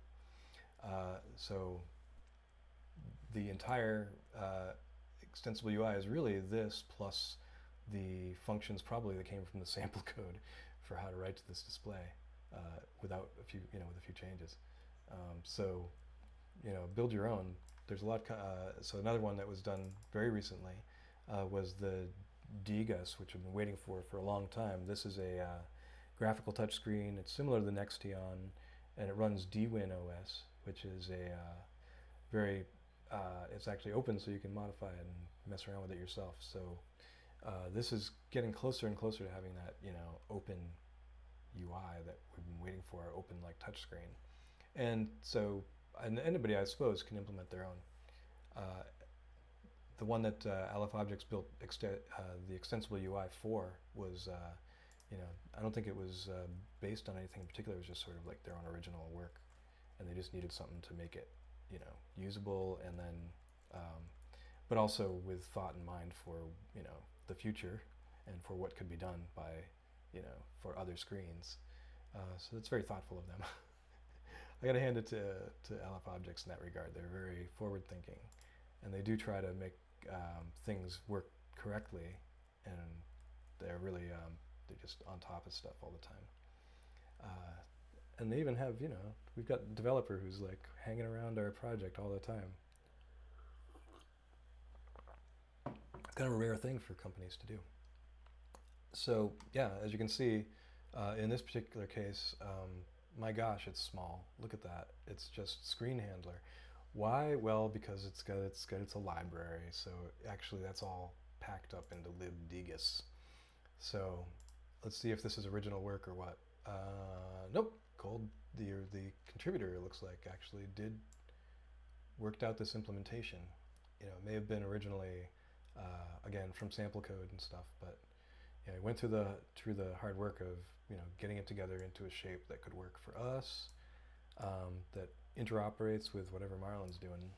So the entire Extensible UI is really this plus the functions probably that came from the sample code for how to write to this display without a few, with a few changes. So, build your own. There's a lot. So another one that was done very recently was the DGUS, which I've been waiting for a long time. This is a graphical touchscreen. It's similar to the Nextion, and it runs DWinOS, which is a very it's actually open, so you can modify it and mess around with it yourself. So this is getting closer and closer to having that, you know, open UI that we've been waiting for, open like touchscreen. And so anybody, I suppose, can implement their own. The one that AlephObjects built, the Extensible UI for, was, you know, I don't think it was based on anything in particular. It was just sort of like their own original work, and they just needed something to make it, you know, usable, and then, but also with thought in mind for, you know, the future and for what could be done by, you know, for other screens. So it's very thoughtful of them. I got to hand it to AlephObjects in that regard. They're very forward-thinking, and they do try to make things work correctly, and they're really they're just on top of stuff all the time. And they even have, you know, we've got a developer who's like hanging around our project all the time. Kind of a rare thing for companies to do. So yeah, as you can see, in this particular case, my gosh, it's small. Look at that. It's just screen handler. Why? Well, because it's a library. So actually, that's all packed up into libdgus. So let's see if this is original work or what. Nope. The contributor, it looks like, actually worked out this implementation. You know, it may have been originally again from sample code and stuff, but yeah, I went through the hard work of, you know, getting it together into a shape that could work for us, that interoperates with whatever Marlin's doing,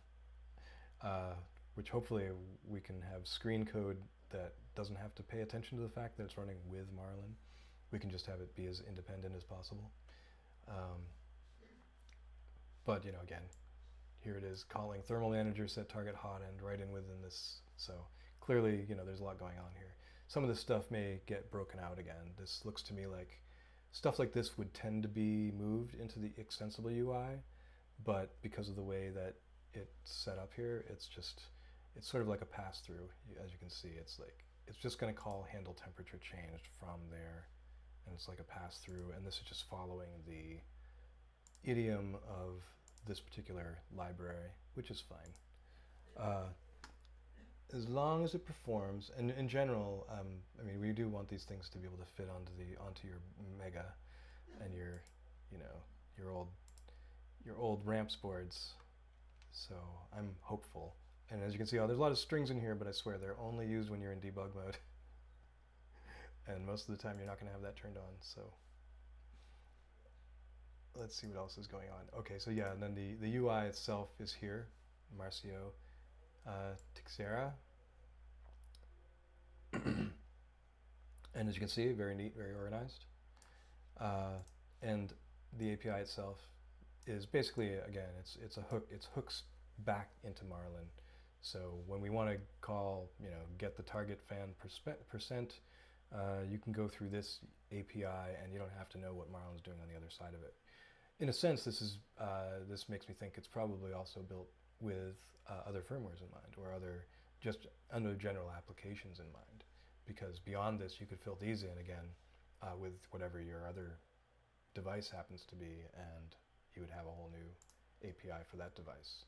which hopefully we can have screen code that doesn't have to pay attention to the fact that it's running with Marlin. We can just have it be as independent as possible. But, you know, again, here it is calling thermal manager set target hot end right in within this. So clearly, you know, there's a lot going on here. Some of this stuff may get broken out again. This looks to me like stuff like this would tend to be moved into the Extensible UI, but because of the way that it's set up here, it's sort of like a pass-through. As you can see, it's just going to call handle temperature changed from there, and it's like a pass-through, and this is just following the idiom of this particular library, which is fine. As long as it performs, and in general, I mean, we do want these things to be able to fit onto your Mega and your, you know, your old ramps boards. So I'm hopeful. And as you can see, there's a lot of strings in here, but I swear they're only used when you're in debug mode. And most of the time, you're not going to have that turned on. So let's see what else is going on. Okay, so yeah, and then the UI itself is here, Marcio. Tixera. And as you can see, very neat, very organized. And the API itself is basically, again, it's a hook. It's hooks back into Marlin. So when we want to call, you know, get the target fan percent, you can go through this API, and you don't have to know what Marlin's doing on the other side of it. In a sense, this makes me think it's probably also built with other firmwares in mind, or just other general applications in mind, because beyond this you could fill these in again with whatever your other device happens to be, and you would have a whole new API for that device.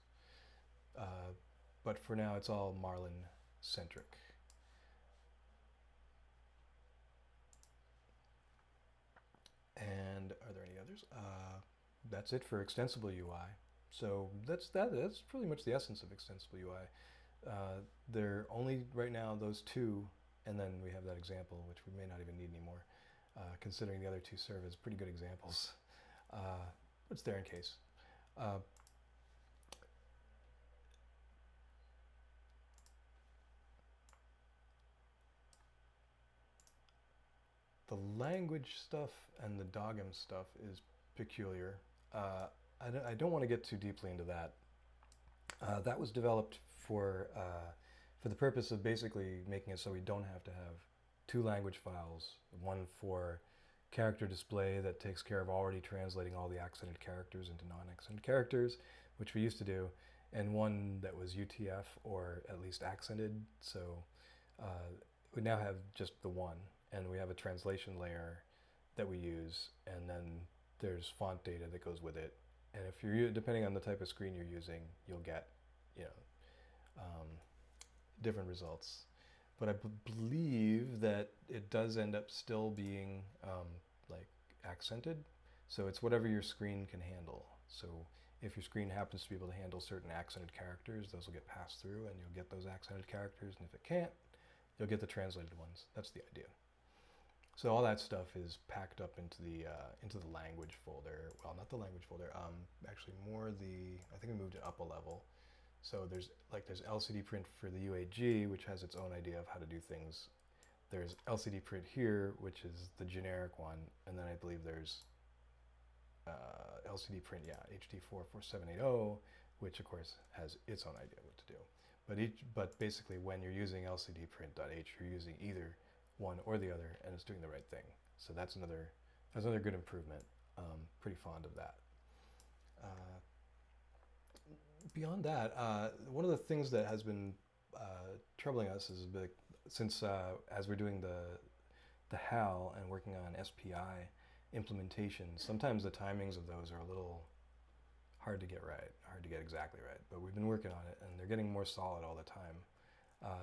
But for now, it's all Marlin centric. And are there any others? That's it for Extensible UI. So that's pretty much the essence of Extensible UI. They're only right now those two, and then we have that example, which we may not even need anymore, considering the other two serve as pretty good examples. It's there in case. The language stuff and the dogem stuff is peculiar. I don't want to get too deeply into that. That was developed for the purpose of basically making it so we don't have to have two language files, one for character display that takes care of already translating all the accented characters into non-accented characters, which we used to do, and one that was UTF or at least accented. So we now have just the one, and we have a translation layer that we use, and then there's font data that goes with it. And if you're depending on the type of screen you're using, you'll get, you know, different results. But I believe that it does end up still being like accented. So it's whatever your screen can handle. So if your screen happens to be able to handle certain accented characters, those will get passed through and you'll get those accented characters. And if it can't, you'll get the translated ones. That's the idea. So all that stuff is packed up into the language folder. Well, not the language folder. Actually, more the. I think we moved it up a level. So there's LCD print for the UAG, which has its own idea of how to do things. There's LCD print here, which is the generic one, and then I believe there's LCD print, yeah, HD44780, which of course has its own idea what to do. But basically, when you're using LCD print.h, you're using either one or the other, and it's doing the right thing. So that's another good improvement. Pretty fond of that. Beyond that, one of the things that has been troubling us is since as we're doing the HAL and working on SPI implementation, sometimes the timings of those are a little hard to get right, hard to get exactly right. But we've been working on it, and they're getting more solid all the time.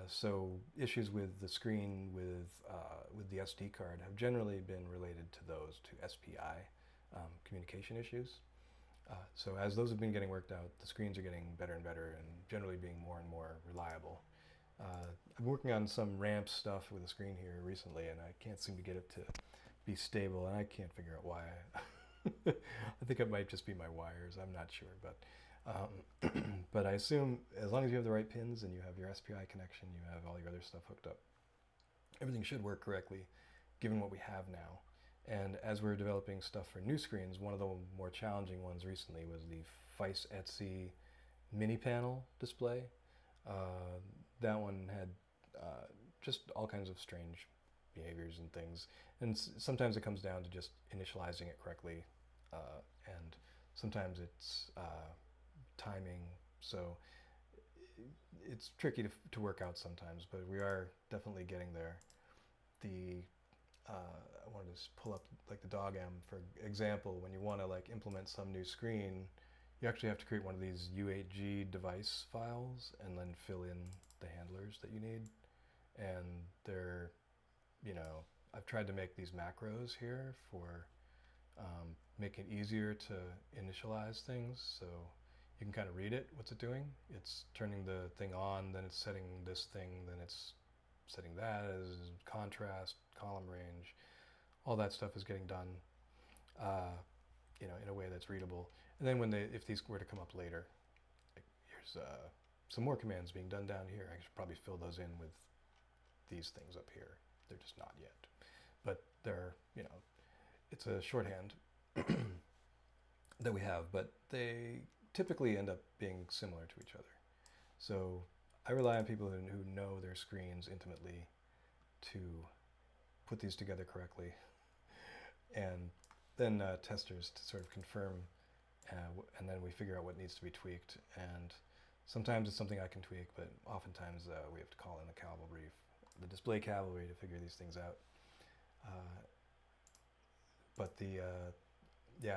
So issues with the screen with the SD card have generally been related to those, to SPI communication issues. So as those have been getting worked out, the screens are getting better and better and generally being more and more reliable. I'm working on some ramp stuff with the screen here recently, and I can't seem to get it to be stable, and I can't figure out why. I think it might just be my wires, I'm not sure, but I assume as long as you have the right pins and you have your SPI connection, you have all your other stuff hooked up, everything should work correctly given what we have now. And as we're developing stuff for new screens, one of the more challenging ones recently was the FICE Etsy mini panel display. That one had just all kinds of strange behaviors and things. And sometimes it comes down to just initializing it correctly. And sometimes it's timing. So it's tricky to work out sometimes, but we are definitely getting there. I wanted to pull up like the DOGM for example. When you want to like implement some new screen, you actually have to create one of these UAG device files and then fill in the handlers that you need. And they're, I've tried to make these macros here for make it easier to initialize things. So you can kind of read it, what's it doing? It's turning the thing on, then it's setting this thing, then it's setting that as contrast, column range. All that stuff is getting done, in a way that's readable. And then if these were to come up later, like here's some more commands being done down here. I should probably fill those in with these things up here. They're just not yet, but they're, it's a shorthand that we have, but they typically end up being similar to each other. So I rely on people who know their screens intimately to put these together correctly, and then testers to sort of confirm, and then we figure out what needs to be tweaked. And sometimes it's something I can tweak, but oftentimes we have to call in the display cavalry to figure these things out.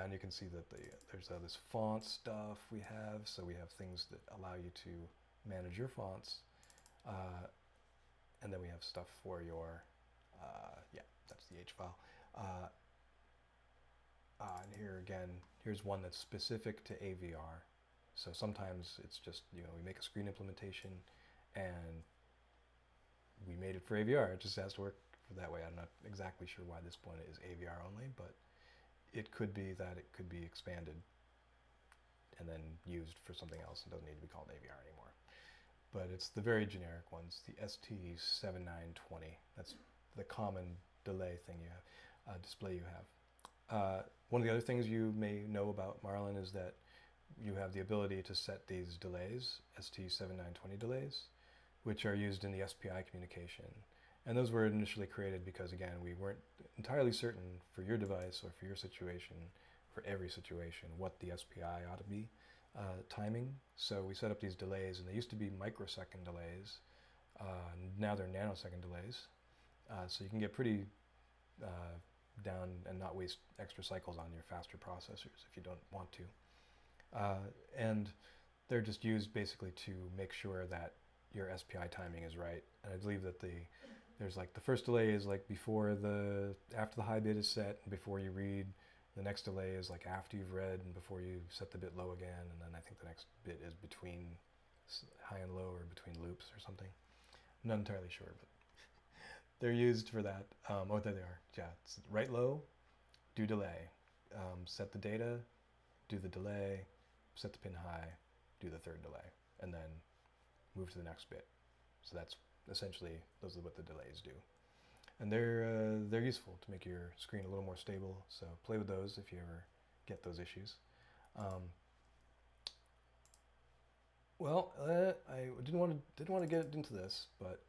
And you can see that there's this font stuff we have. So we have things that allow you to manage your fonts, and then we have stuff for your, that's the H file. And here again, here's one that's specific to AVR. So sometimes it's just, we make a screen implementation and we made it for AVR. It just has to work that way. I'm not exactly sure why this one is AVR only, but it could be that it could be expanded and then used for something else and doesn't need to be called AVR anymore. But it's the very generic ones, the ST7920. That's the common delay thing you have, display you have. One of the other things you may know about Marlin is that you have the ability to set these delays, ST7920 delays, which are used in the SPI communication. And those were initially created because, again, we weren't entirely certain for your device or for your situation, for every situation, what the SPI ought to be timing. So we set up these delays, and they used to be microsecond delays. Now they're nanosecond delays. So you can get pretty down and not waste extra cycles on your faster processors if you don't want to. And they're just used basically to make sure that your SPI timing is right. And I believe that there's like the first delay is like after the high bit is set and before you read. The next delay is like after you've read and before you set the bit low again. And then I think the next bit is between high and low or between loops or something. I'm not entirely sure, but they're used for that. Oh, there they are. Yeah, it's write low, do delay. Set the data, do the delay, set the pin high, do the third delay, and then move to the next bit. So that's essentially, those are what the delays do. And they're useful to make your screen a little more stable, so play with those if you ever get those issues. I didn't want to get into this, but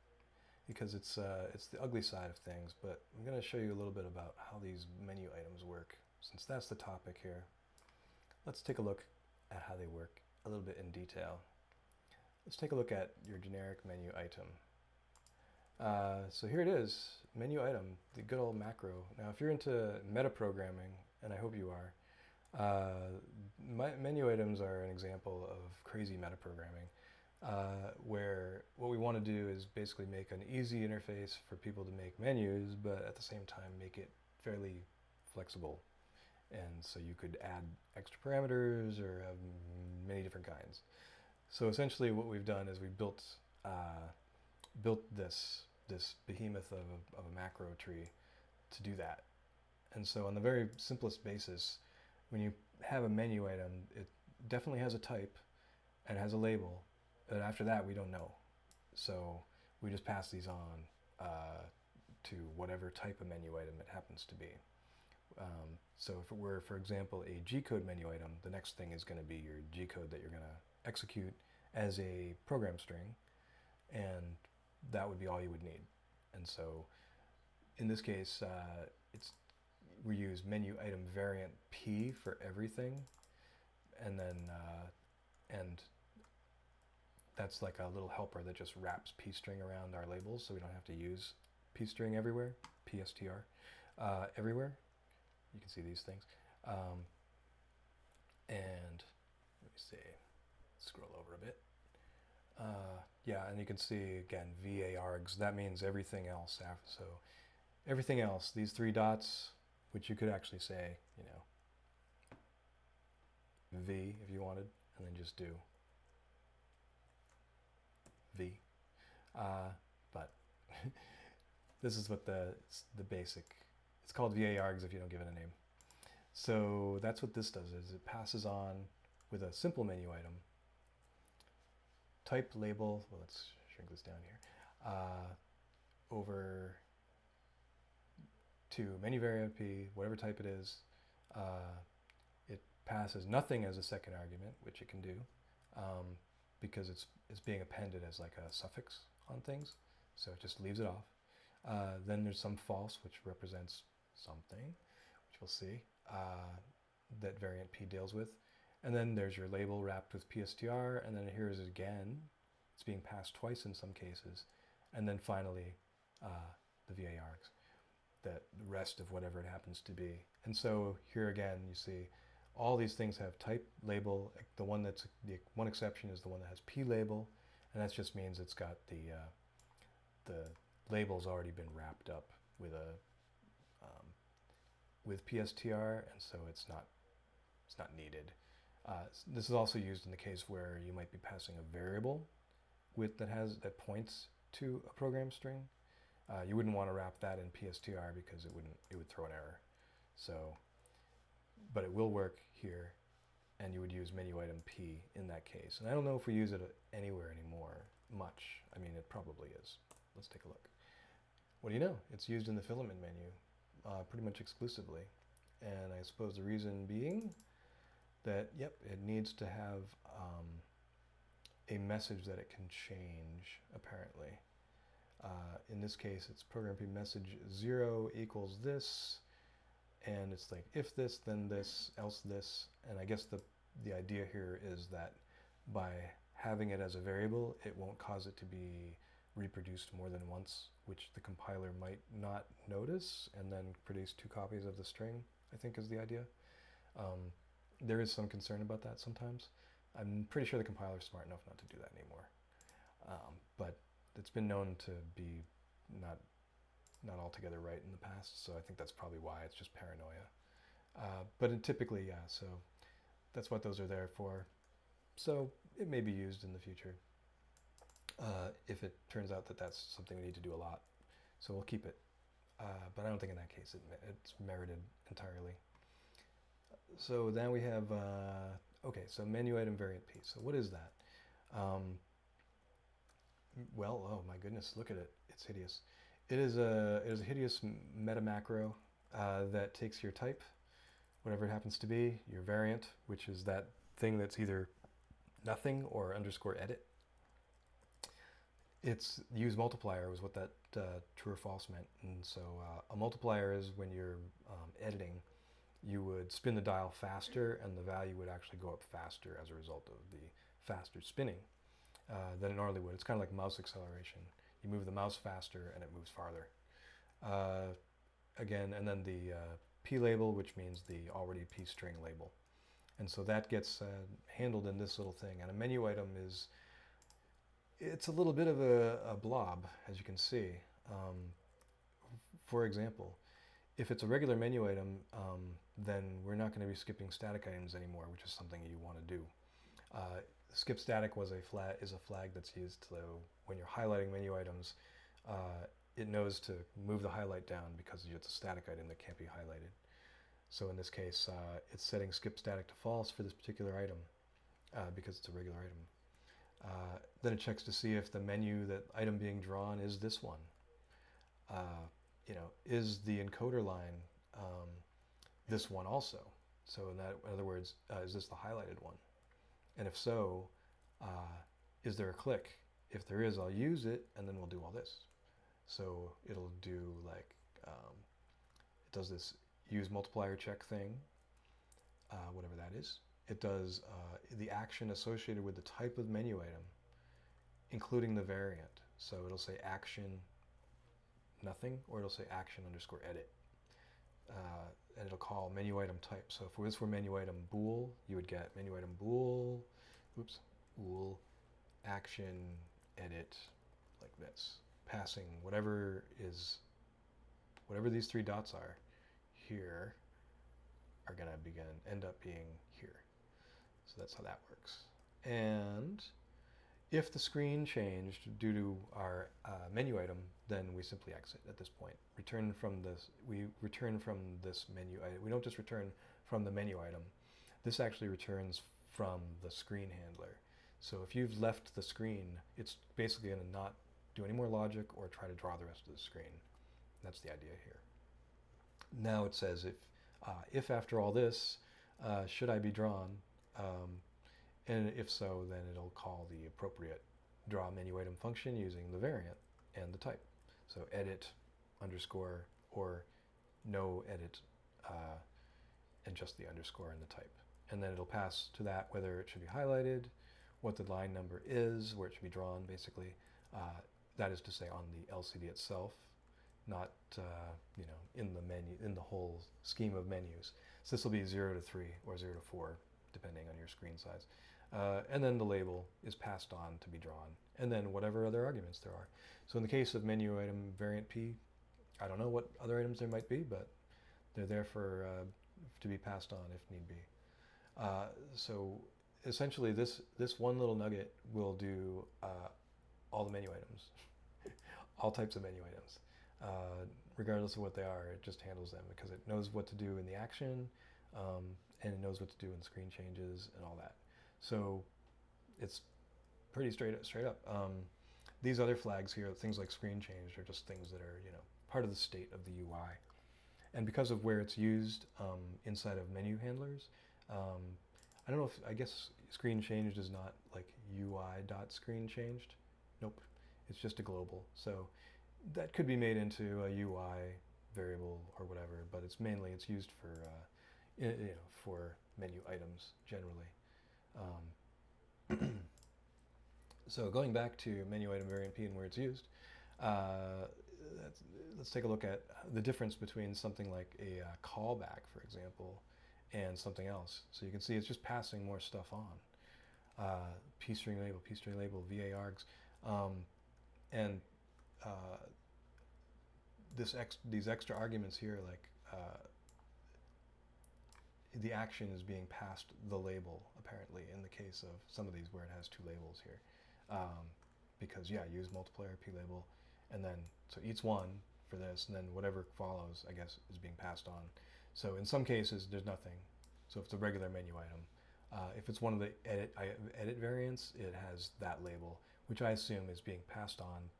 because it's the ugly side of things, but I'm going to show you a little bit about how these menu items work, since that's the topic here. Let's take a look at how they work a little bit in detail. Let's take a look at your generic menu item. So here it is, menu item, the good old macro. Now if you're into metaprogramming, and I hope you are, menu items are an example of crazy metaprogramming, where what we want to do is basically make an easy interface for people to make menus, but at the same time make it fairly flexible. And so you could add extra parameters or have many different kinds. So essentially what we've done is we built this behemoth of a macro tree to do that. And so on the very simplest basis, when you have a menu item, it definitely has a type and has a label, but after that we don't know. So we just pass these on to whatever type of menu item it happens to be. So if it were, for example, a G-code menu item, the next thing is going to be your G-code that you're going to execute as a program string, and that would be all you would need. And so in this case, we use menu item variant P for everything, and then and that's like a little helper that just wraps p-string around our labels, so we don't have to use p-string everywhere, pstr, everywhere. You can see these things. And let me see, scroll over a bit. Yeah, and you can see again vargs. That means everything else. So everything else, these three dots, which you could actually say, you know, v if you wanted, and then just do v. But this is what the basic. It's called vargs if you don't give it a name. So that's what this does, is it passes on with a simple menu item, type label, well, let's shrink this down here, over to menu variant P, whatever type it is. It passes nothing as a second argument, which it can do, because it's being appended as like a suffix on things, so it just leaves it off. Then there's some false, which represents something, which we'll see, that variant P deals with. And then there's your label wrapped with PSTR, and then here's again, it's being passed twice in some cases, and then finally the vargs, that the rest of whatever it happens to be. And so here again, you see all these things have type, label. The one exception is the one that has P label, and that just means it's got the label's already been wrapped up with PSTR, and so it's not needed. This is also used in the case where you might be passing a variable that points to a program string. You wouldn't want to wrap that in PSTR because it would throw an error. So, but it will work here, and you would use menu item P in that case. And I don't know if we use it anywhere anymore much. I mean, it probably is. Let's take a look. What do you know? It's used in the filament menu pretty much exclusively. And I suppose the reason being that, yep, it needs to have a message that it can change, apparently. In this case, it's program P message 0 equals this, and it's like if this, then this, else this. And I guess the idea here is that by having it as a variable, it won't cause it to be reproduced more than once which the compiler might not notice and then produce 2 copies of the string, I think is the idea. There is some concern about that sometimes. I'm pretty sure the compiler is smart enough not to do that anymore. But it's been known to be not altogether right in the past, so I think that's probably why. It's just paranoia. But typically, yeah, so that's what those are there for. So it may be used in the future if it turns out that that's something we need to do a lot. So we'll keep it. But I don't think in that case it's merited entirely. So now we have, okay, so menu item variant P. So what is that? Well, oh my goodness, look at it. It's hideous. It is a hideous meta macro that takes your type, whatever it happens to be, your variant, which is that thing that's either nothing or underscore edit. Its use multiplier was what that true or false meant. And so a multiplier is when you're editing, you would spin the dial faster and the value would actually go up faster as a result of the faster spinning than it normally would. It's kind of like mouse acceleration. You move the mouse faster and it moves farther. Again, and then the P label, which means the already P string label. And so that gets handled in this little thing. And a menu item is, it's a little bit of a blob, as you can see. For example, if it's a regular menu item, then we're not going to be skipping static items anymore, which is something you want to do. Skip static is a flag that's used to, when you're highlighting menu items, it knows to move the highlight down because it's a static item that can't be highlighted. So in this case, it's setting skip static to false for this particular item because it's a regular item. Then it checks to see if the menu, that item being drawn, is this one. Is the encoder line this one also? So in other words, is this the highlighted one? And if so, is there a click? If there is, I'll use it, and then we'll do all this. So it'll do like, it does this use multiplier check thing, whatever that is. It does the action associated with the type of menu item, including the variant. So it'll say action nothing, or it'll say action underscore edit. And it'll call menu item type. So if this were menu item bool, you would get menu item bool, bool, action edit, like this. Passing whatever these 3 dots are here are going to end up being here. So that's how that works. And if the screen changed due to our menu item, then we simply exit at this point. We return from this menu item. We don't just return from the menu item. This actually returns from the screen handler. So if you've left the screen, it's basically going to not do any more logic or try to draw the rest of the screen. That's the idea here. Now it says if after all this, should I be drawn? And if so, then it'll call the appropriate draw menu item function using the variant and the type. So edit underscore or no edit and just the underscore and the type. And then it'll pass to that whether it should be highlighted, what the line number is, where it should be drawn basically. That is to say on the LCD itself, not in the menu, in the whole scheme of menus. So this will be 0 to 3 or 0 to 4 depending on your screen size. And then the label is passed on to be drawn, and then whatever other arguments there are. So in the case of menu item variant P, I don't know what other items there might be, but they're there for to be passed on if need be. So essentially this one little nugget will do all the menu items, all types of menu items. Regardless of what they are, it just handles them because it knows what to do in the action, and it knows what to do in screen changes and all that. So it's pretty straight up. These other flags here, things like screen change, are just things that are part of the state of the UI. And because of where it's used inside of menu handlers, I don't know if, I guess screen changed is not like UI.screenChanged. Nope, it's just a global. So that could be made into a UI variable or whatever, but it's used for for menu items generally. So going back to menu item variant P and where it's used, let's take a look at the difference between something like a callback, for example, and something else. So you can see it's just passing more stuff on. P-string label, VA args, and these extra arguments here, like the action is being passed the label, apparently, in the case of some of these where it has two labels here. Because, yeah, use multiplier p-label, and then, so each one for this, and then whatever follows, I guess, is being passed on. So in some cases, there's nothing. So if it's a regular menu item, if it's one of the edit variants, it has that label, which I assume is being passed on.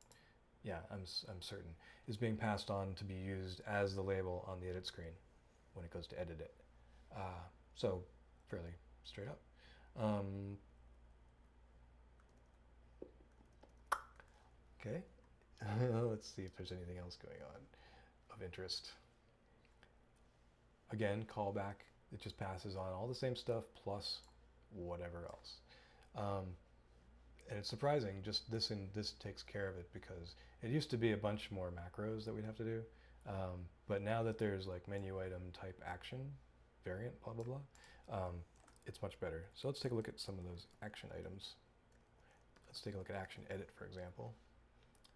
Yeah, I'm certain is being passed on to be used as the label on the edit screen when it goes to edit it. So fairly straight up. Okay, let's see if there's anything else going on of interest. Again, callback, it just passes on all the same stuff plus whatever else. And it's surprising, just this takes care of it, because it used to be a bunch more macros that we'd have to do. But now that there's like menu item type action, variant, blah, blah, blah, it's much better. So let's take a look at some of those action items. Let's take a look at action edit, for example.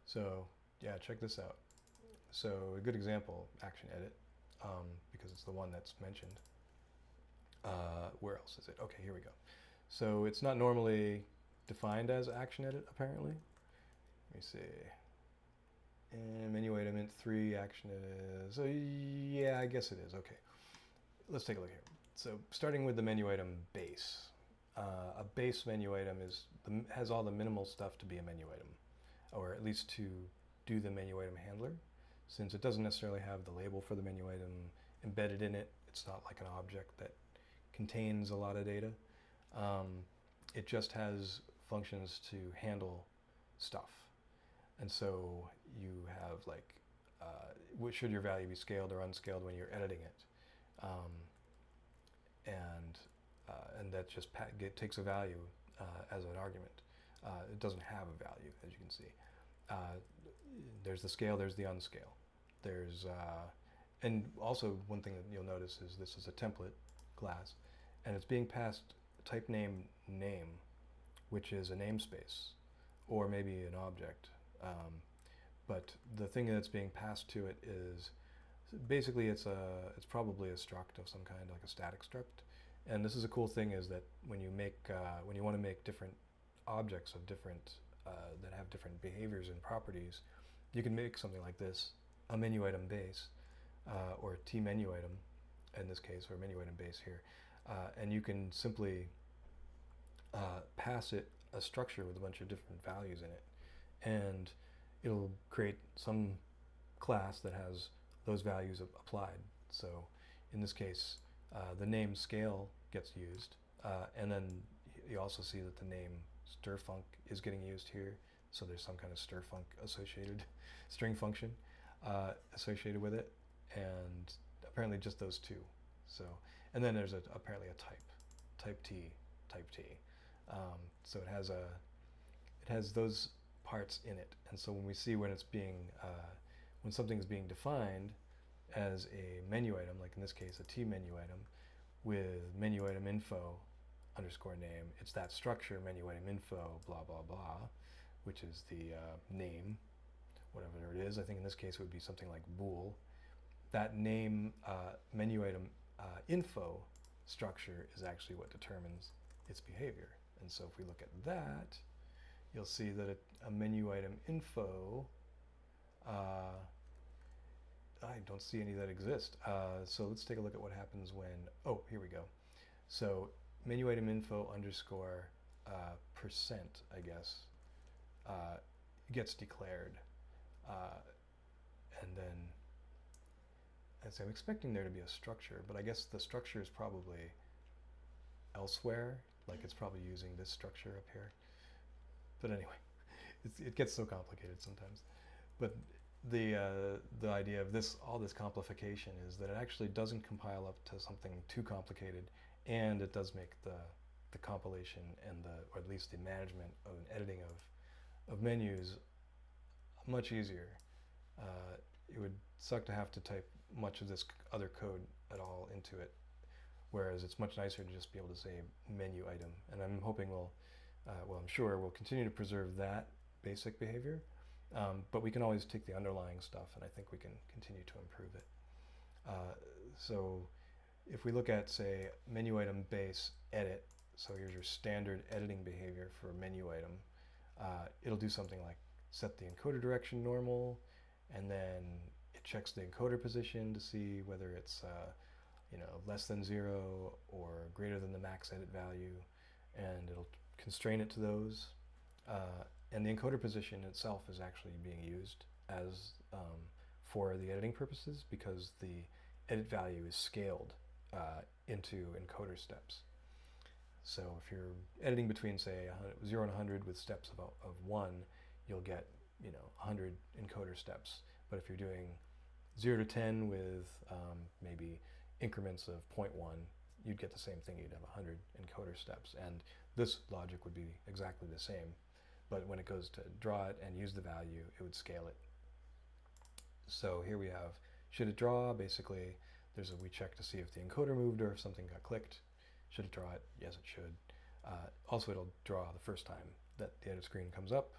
So yeah, check this out. So a good example, action edit, because it's the one that's mentioned. Where else is it? Okay, here we go. So it's not normally defined as action edit, apparently. Let me see. And menu item int3 action edit. So yeah, I guess it is. Okay. Let's take a look here. So starting with the menu item base. A base menu item has all the minimal stuff to be a menu item, or at least to do the menu item handler. Since it doesn't necessarily have the label for the menu item embedded in it, it's not like an object that contains a lot of data. It just has functions to handle stuff. And so you have like, should your value be scaled or unscaled when you're editing it? And that just takes a value as an argument. It doesn't have a value, as you can see. There's the scale, there's the unscale. There's, and also one thing that you'll notice is this is a template class, and it's being passed type name, which is a namespace, or maybe an object. But the thing that's being passed to it is basically it's probably a struct of some kind, like a static struct. And this is a cool thing, is that when you want to make different objects of different that have different behaviors and properties, you can make something like this, a menu item base, or t menu item in this case, or menu item base here, and you can simply pass it a structure with a bunch of different values in it, and it'll create some class that has those values applied. So in this case, the name scale gets used, and then you also see that the name strfunc is getting used here. So there's some kind of strfunc associated string function associated with it, and apparently just those two. So, and then there's apparently a type t. So it has those parts in it, and so when we see when it's being when something's being defined as a menu item, like in this case a t menu item with menu item info underscore name, it's that structure menu item info blah blah blah, which is the name, whatever it is. I think in this case it would be something like bool. That name menu item info structure is actually what determines its behavior. And so if we look at that, you'll see that a menu item info, I don't see any that exist. So let's take a look at what happens when, oh, here we go. So menu item info underscore percent, I guess, gets declared. And then, and so I'm expecting there to be a structure, but I guess the structure is probably elsewhere. Like it's probably using this structure up here. But anyway, it gets so complicated sometimes. But the idea of all this complication is that it actually doesn't compile up to something too complicated, and it does make the compilation and or at least the management of an editing of menus much easier. It would suck to have to type much of this other code at all into it, whereas it's much nicer to just be able to say menu item. And I'm hoping well, I'm sure we'll continue to preserve that basic behavior, but we can always take the underlying stuff, and I think we can continue to improve it. So if we look at, say, menu item base edit, so here's your standard editing behavior for menu item, it'll do something like set the encoder direction normal, and then it checks the encoder position to see whether it's less than 0 or greater than the max edit value, and it'll constrain it to those. And the encoder position itself is actually being used as for the editing purposes, because the edit value is scaled into encoder steps. So if you're editing between, say, 0 and 100 with steps of 1, you'll get 100 encoder steps. But if you're doing 0 to 10 with maybe increments of 0.1, you'd get the same thing. You'd have 100 encoder steps. And this logic would be exactly the same. But when it goes to draw it and use the value, it would scale it. So here we have, should it draw? Basically, we check to see if the encoder moved or if something got clicked. Should it draw it? Yes, it should. Also, it'll draw the first time that the edit screen comes up.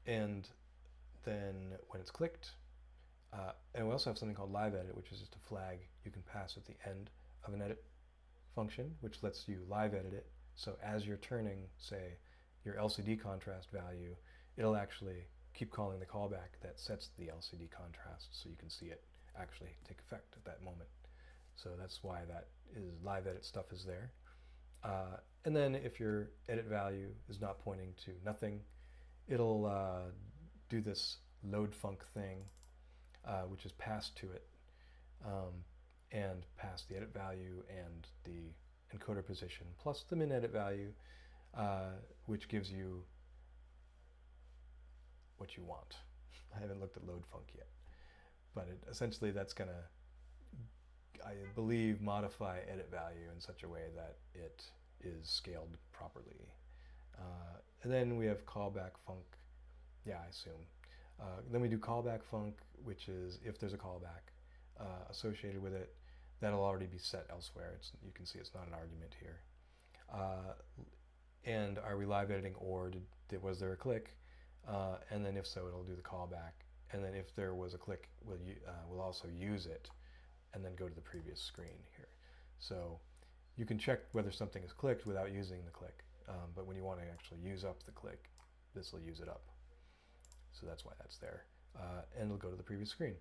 And then when it's clicked, and we also have something called live edit, which is just a flag you can pass at the end of an edit function, which lets you live edit it. So as you're turning, say, your LCD contrast value, it'll actually keep calling the callback that sets the LCD contrast, so you can see it actually take effect at that moment. So that's why that is live edit stuff is there. And then if your edit value is not pointing to nothing, it'll do this load func thing, which is passed to it, and pass the edit value and the encoder position plus the min edit value, which gives you what you want. I haven't looked at load func yet, but essentially that's going to, I believe, modify edit value in such a way that it is scaled properly. And then we have callback func. Yeah, I assume. Then we do callback func, which is if there's a callback associated with it, that'll already be set elsewhere. You can see it's not an argument here. And are we live editing, or was there a click? And then if so, it'll do the callback. And then if there was a click, we'll also use it and then go to the previous screen here. So you can check whether something is clicked without using the click. But when you want to actually use up the click, this will use it up. So that's why that's there. And it'll go to the previous screen.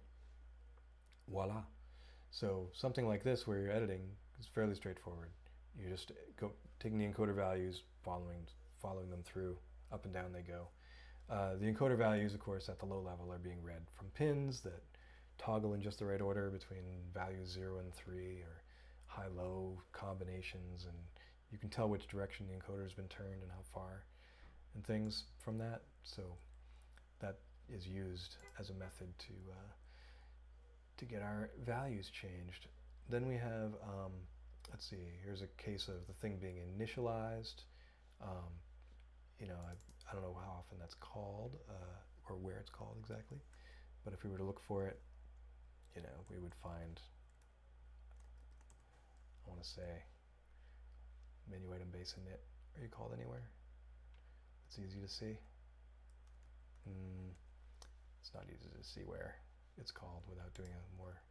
Voila. So something like this where you're editing is fairly straightforward. You just go taking the encoder values, following them through, up and down they go. The encoder values, of course, at the low level are being read from pins that toggle in just the right order between values 0 and 3, or high-low combinations, and you can tell which direction the encoder has been turned and how far and things from that. So that is used as a method to get our values changed. Then we have, let's see, here's a case of the thing being initialized. I don't know how often that's called or where it's called exactly, but if we were to look for it, we would find, I want to say, menu item base init. Are you called anywhere? It's easy to see. It's not easy to see where it's called without doing a more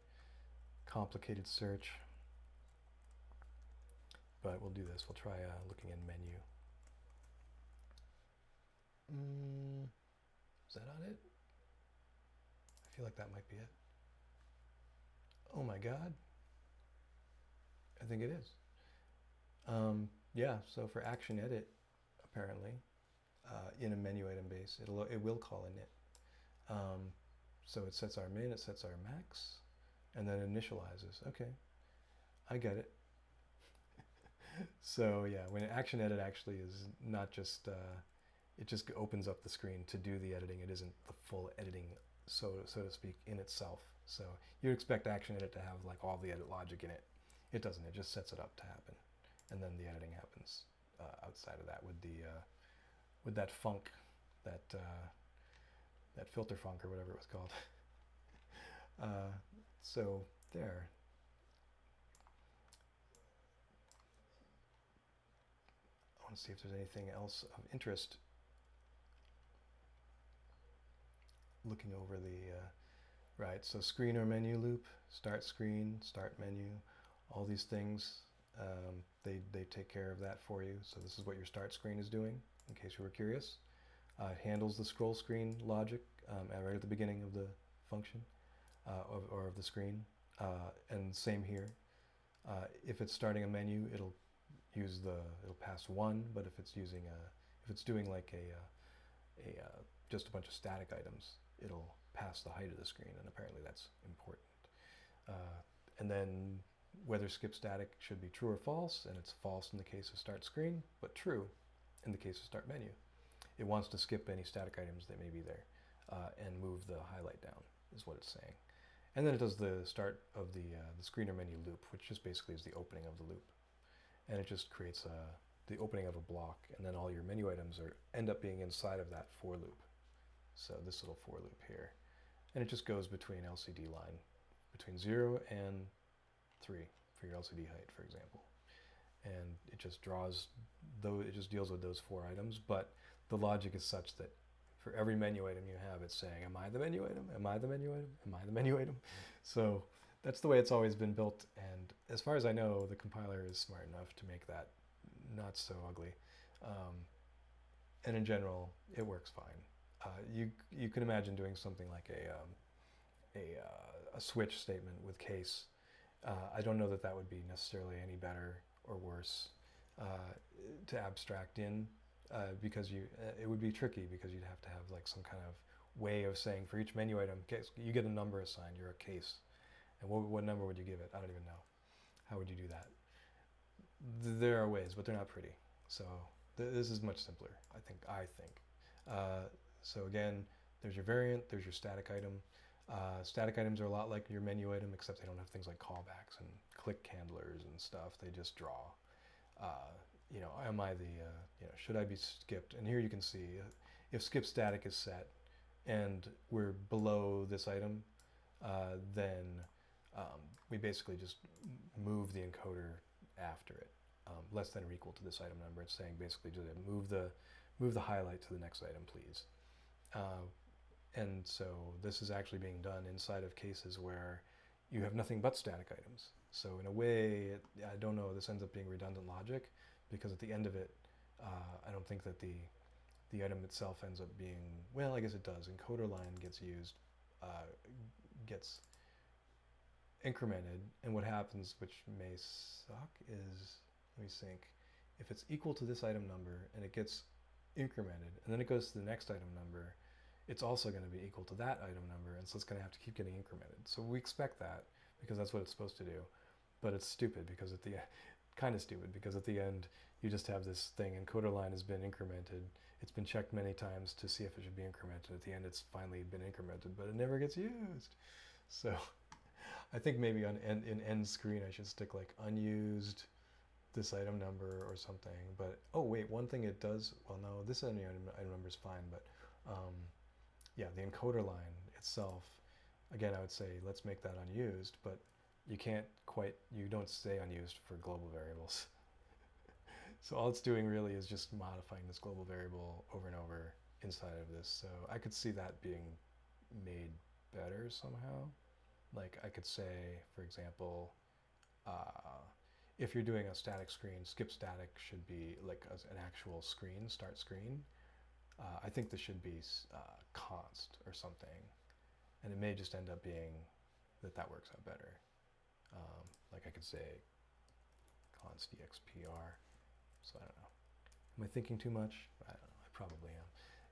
complicated search. But we'll do this. We'll try looking in menu. Is that on it? I feel like that might be it. Oh my god. I think it is. Yeah, so for action edit, apparently, in a menu item base, it will call init. So it sets our min, it sets our max, and then initializes. Okay, I get it. So yeah, when action edit actually is not just, it just opens up the screen to do the editing. It isn't the full editing, so to speak, in itself. So you expect action edit to have like all the edit logic in it. It doesn't. It just sets it up to happen, and then the editing happens outside of that with that func that that filter funk or whatever it was called. So there. I want to see if there's anything else of interest. Looking over the right, so screen or menu loop, start screen, start menu, all these things, they take care of that for you. So this is what your start screen is doing, in case you were curious. It handles the scroll screen logic right at the beginning of the function or of the screen, and same here. If it's starting a menu, it'll pass 1, but if it's doing like just a bunch of static items, it'll pass the height of the screen, and apparently that's important. And then whether skip static should be true or false, and it's false in the case of start screen, but true in the case of start menu. It wants to skip any static items that may be there and move the highlight down, is what it's saying. And then it does the start of the screen or menu loop, which just basically is the opening of the loop. And it just creates the opening of a block, and then all your menu items end up being inside of that for loop. So this little for loop here. And it just goes between LCD line, between 0 and 3 for your LCD height, for example. And it just it just deals with those 4 items, but the logic is such that for every menu item you have, it's saying, am I the menu item? Am I the menu item? Am I the menu item? So that's the way it's always been built, and as far as I know, the compiler is smart enough to make that not so ugly. And in general, it works fine. You can imagine doing something like a switch statement with case. I don't know that that would be necessarily any better or worse to abstract in, because it would be tricky, because you'd have to have like some kind of way of saying for each menu item, you get a number assigned, you're a case. And what number would you give it? I don't even know. How would you do that? There are ways, but they're not pretty. So this is much simpler, I think. So again, there's your variant, there's your static item. Static items are a lot like your menu item, except they don't have things like callbacks and click handlers and stuff. They just draw. Am I should I be skipped? And here you can see if skip static is set and we're below this item, then we basically just move the encoder after it, less than or equal to this item number. It's saying basically to move the highlight to the next item, please. And so this is actually being done inside of cases where you have nothing but static items. So in a way, I don't know, this ends up being redundant logic, because at the end of it, I don't think that the item itself ends up being, well, I guess it does. Encoder line gets used, gets incremented, and what happens, which may suck, is, let me think, if it's equal to this item number and it gets incremented, and then it goes to the next item number, it's also going to be equal to that item number, and so it's going to have to keep getting incremented. So we expect that, because that's what it's supposed to do, but it's stupid, because at the kind of stupid, because at the end you just have this thing, encoder line has been incremented, it's been checked many times to see if it should be incremented, at the end it's finally been incremented, but it never gets used. So I think maybe in end screen I should stick like unused this item number or something. But oh wait, one thing it does, well no, this item number is fine, but yeah, the encoder line itself, again I would say let's make that unused, but you don't say unused for global variables. So all it's doing really is just modifying this global variable over and over inside of this. So I could see that being made better somehow. Like I could say, for example, if you're doing a static screen, skip static should be like an actual screen, start screen. I think this should be const or something. And it may just end up being that works out better. Like I could say const expr. So I don't know. Am I thinking too much? I don't know. I probably am.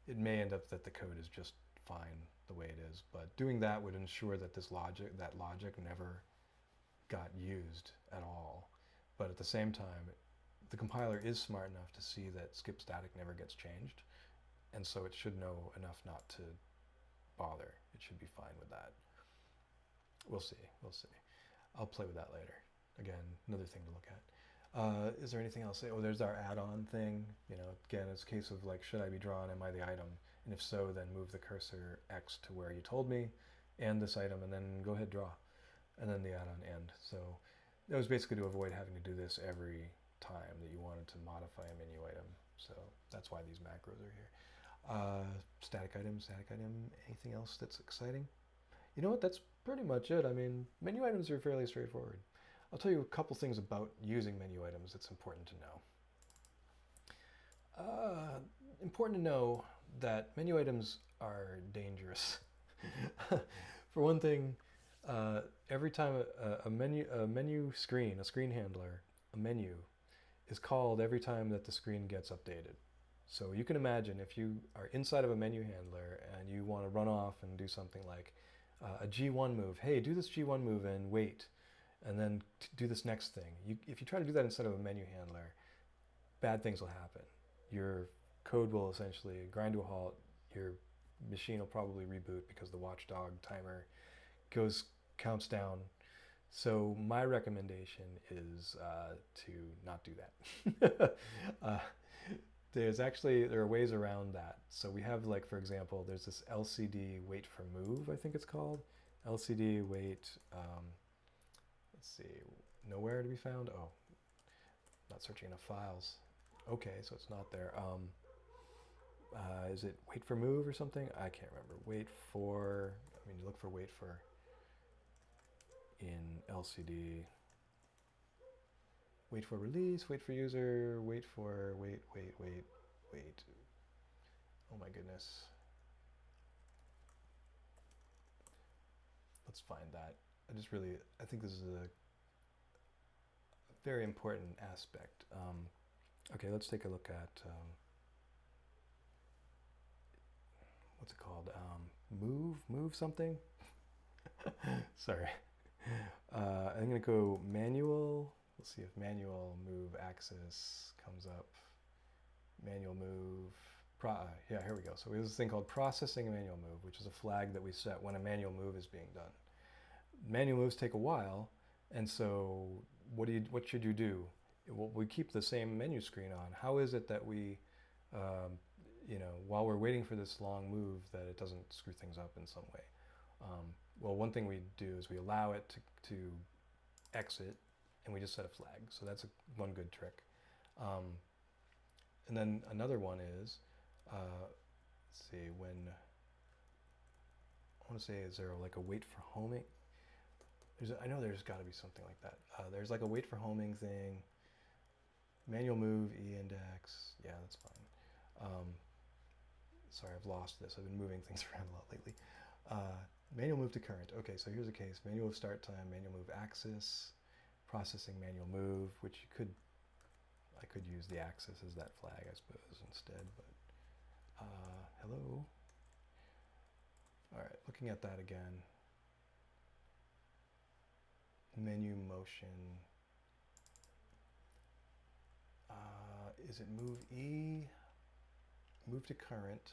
It may end up that the code is just fine the way it is, but doing that would ensure that that logic never got used at all. But at the same time, the compiler is smart enough to see that skip static never gets changed, and so it should know enough not to bother. It should be fine with that. We'll see. I'll play with that later. Again, another thing to look at. Is there anything else? Oh, there's our add-on thing. Again, it's a case of like, should I be drawn? Am I the item? And if so, then move the cursor X to where you told me, and this item, and then go ahead, draw. And then the add-on end. So that was basically to avoid having to do this every time that you wanted to modify a menu item. So that's why these macros are here. Static item, anything else that's exciting? You know what, that's pretty much it. I mean, menu items are fairly straightforward. I'll tell you a couple things about using menu items that's important to know. Important to know that menu items are dangerous. For one thing, every time a menu screen, a screen handler, a menu, is called every time that the screen gets updated. So you can imagine if you are inside of a menu handler and you want to run off and do something like a G1 move. Hey, do this G1 move and wait, and then do this next thing. If you try to do that instead of a menu handler, bad things will happen. Your code will essentially grind to a halt. Your machine will probably reboot because the watchdog timer counts down. So my recommendation is to not do that. There are ways around that. So we have, like, for example, there's this LCD wait for move, I think it's called. LCD wait, let's see, nowhere to be found. Oh, not searching enough files. Okay, so it's not there. Is it wait for move or something? I can't remember. Wait for, I mean, you look for wait for in LCD. Wait for release, wait for user, wait. Oh my goodness. Let's find that. I think this is a very important aspect. Okay, let's take a look at, what's it called? Move something? Sorry. I'm gonna go manual. Let's see if manual move axis comes up. Manual move, yeah, here we go. So we have this thing called processing a manual move, which is a flag that we set when a manual move is being done. Manual moves take a while, and so what should you do? Well, we keep the same menu screen on. How is it that we, while we're waiting for this long move, that it doesn't screw things up in some way? Well, one thing we do is we allow it to exit, and we just set a flag. So that's one good trick. And then another one is, let's see, I want to say, is there like a wait for homing? I know there's got to be something like that. There's like a wait for homing thing. Manual move, e-index. Yeah, that's fine. Sorry, I've lost this. I've been moving things around a lot lately. Manual move to current. Okay, so here's a case. Manual move start time, manual move axis, processing manual move, which I could use the axis as that flag, I suppose, instead, but hello. All right, looking at that again. Menu motion. Is it move E? Move to current.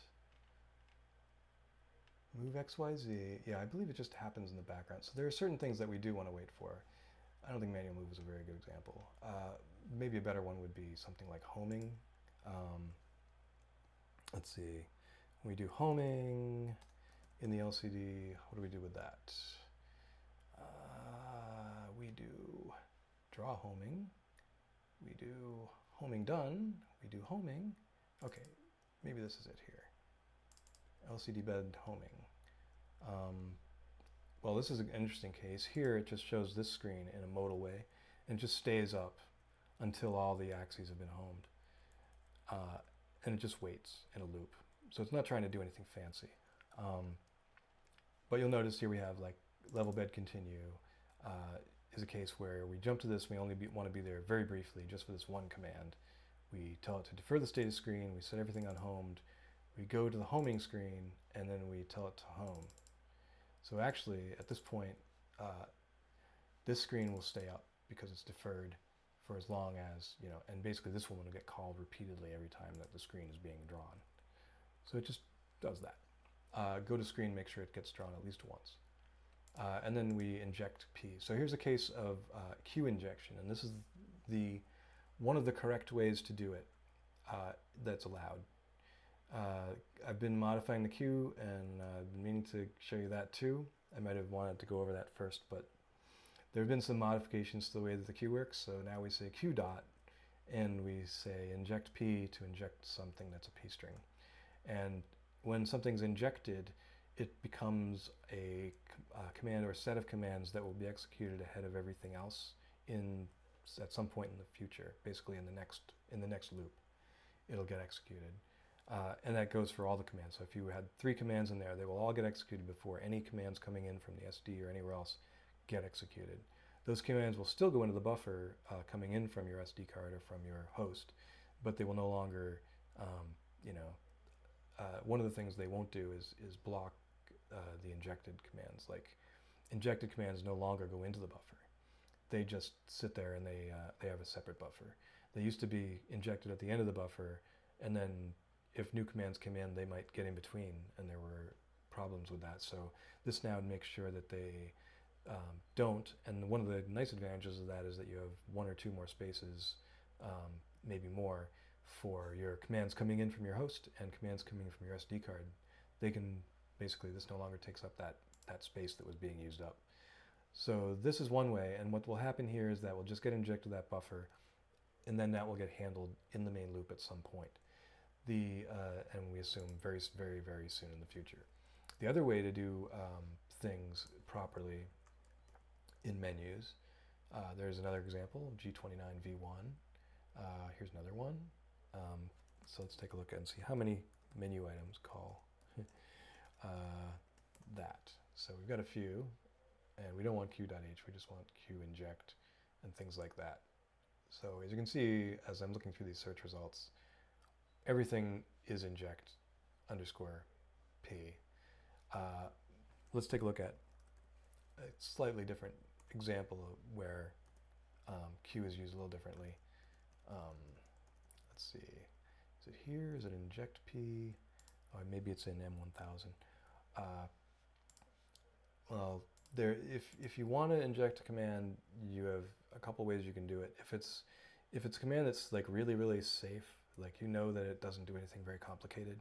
Move XYZ. Yeah, I believe it just happens in the background. So there are certain things that we do want to wait for. I don't think manual move is a very good example. Maybe a better one would be something like homing. Let's see. When we do homing in the LCD, what do we do with that? We do draw homing. We do homing done. We do homing. Okay, maybe this is it here. LCD bed homing. Well, this is an interesting case. Here it just shows this screen in a modal way, and it just stays up until all the axes have been homed. And it just waits in a loop. So it's not trying to do anything fancy. But you'll notice here we have like level bed continue is a case where we jump to this, we only want to be there very briefly just for this one command. We tell it to defer the status screen, we set everything on homed, we go to the homing screen, and then we tell it to home. So actually, at this point, this screen will stay up because it's deferred for as long as, and basically this one will get called repeatedly every time that the screen is being drawn. So it just does that. Go to screen, make sure it gets drawn at least once. And then we inject P. So here's a case of queue injection, and this is one of the correct ways to do it that's allowed. I've been modifying the queue, and I've been meaning to show you that too. I might have wanted to go over that first, but there have been some modifications to the way that the queue works. So now we say queue dot, and we say inject p to inject something that's a p string. And when something's injected, it becomes a command or a set of commands that will be executed ahead of everything else at some point in the future, basically in the next loop, it'll get executed. And that goes for all the commands. So if you had 3 commands in there, they will all get executed before any commands coming in from the SD or anywhere else get executed. Those commands will still go into the buffer coming in from your SD card or from your host, but they will no longer, one of the things they won't do is block the injected commands. Like, injected commands no longer go into the buffer. They just sit there, and they have a separate buffer. They used to be injected at the end of the buffer, and then if new commands came in, they might get in between, and there were problems with that. So this now makes sure that they don't. And one of the nice advantages of that is that you have 1 or 2 more spaces, maybe more, for your commands coming in from your host and commands coming in from your SD card. They can basically, this no longer takes up that space that was being used up. So this is one way, and what will happen here is that we'll just get injected that buffer, and then that will get handled in the main loop at some point. And we assume very, very, very soon in the future. The other way to do things properly in menus, there's another example, G29V1. Here's another one. So let's take a look and see how many menu items call that. So we've got a few, and we don't want q.h, we just want q-inject and things like that. So as you can see, as I'm looking through these search results, everything is inject underscore p. Let's take a look at a slightly different example of where q is used a little differently. Let's see, is it here? Is it inject p? Oh, maybe it's in M1000. Well, if you want to inject a command, you have a couple ways you can do it. If it's a command that's like really, really safe, like you know that it doesn't do anything very complicated,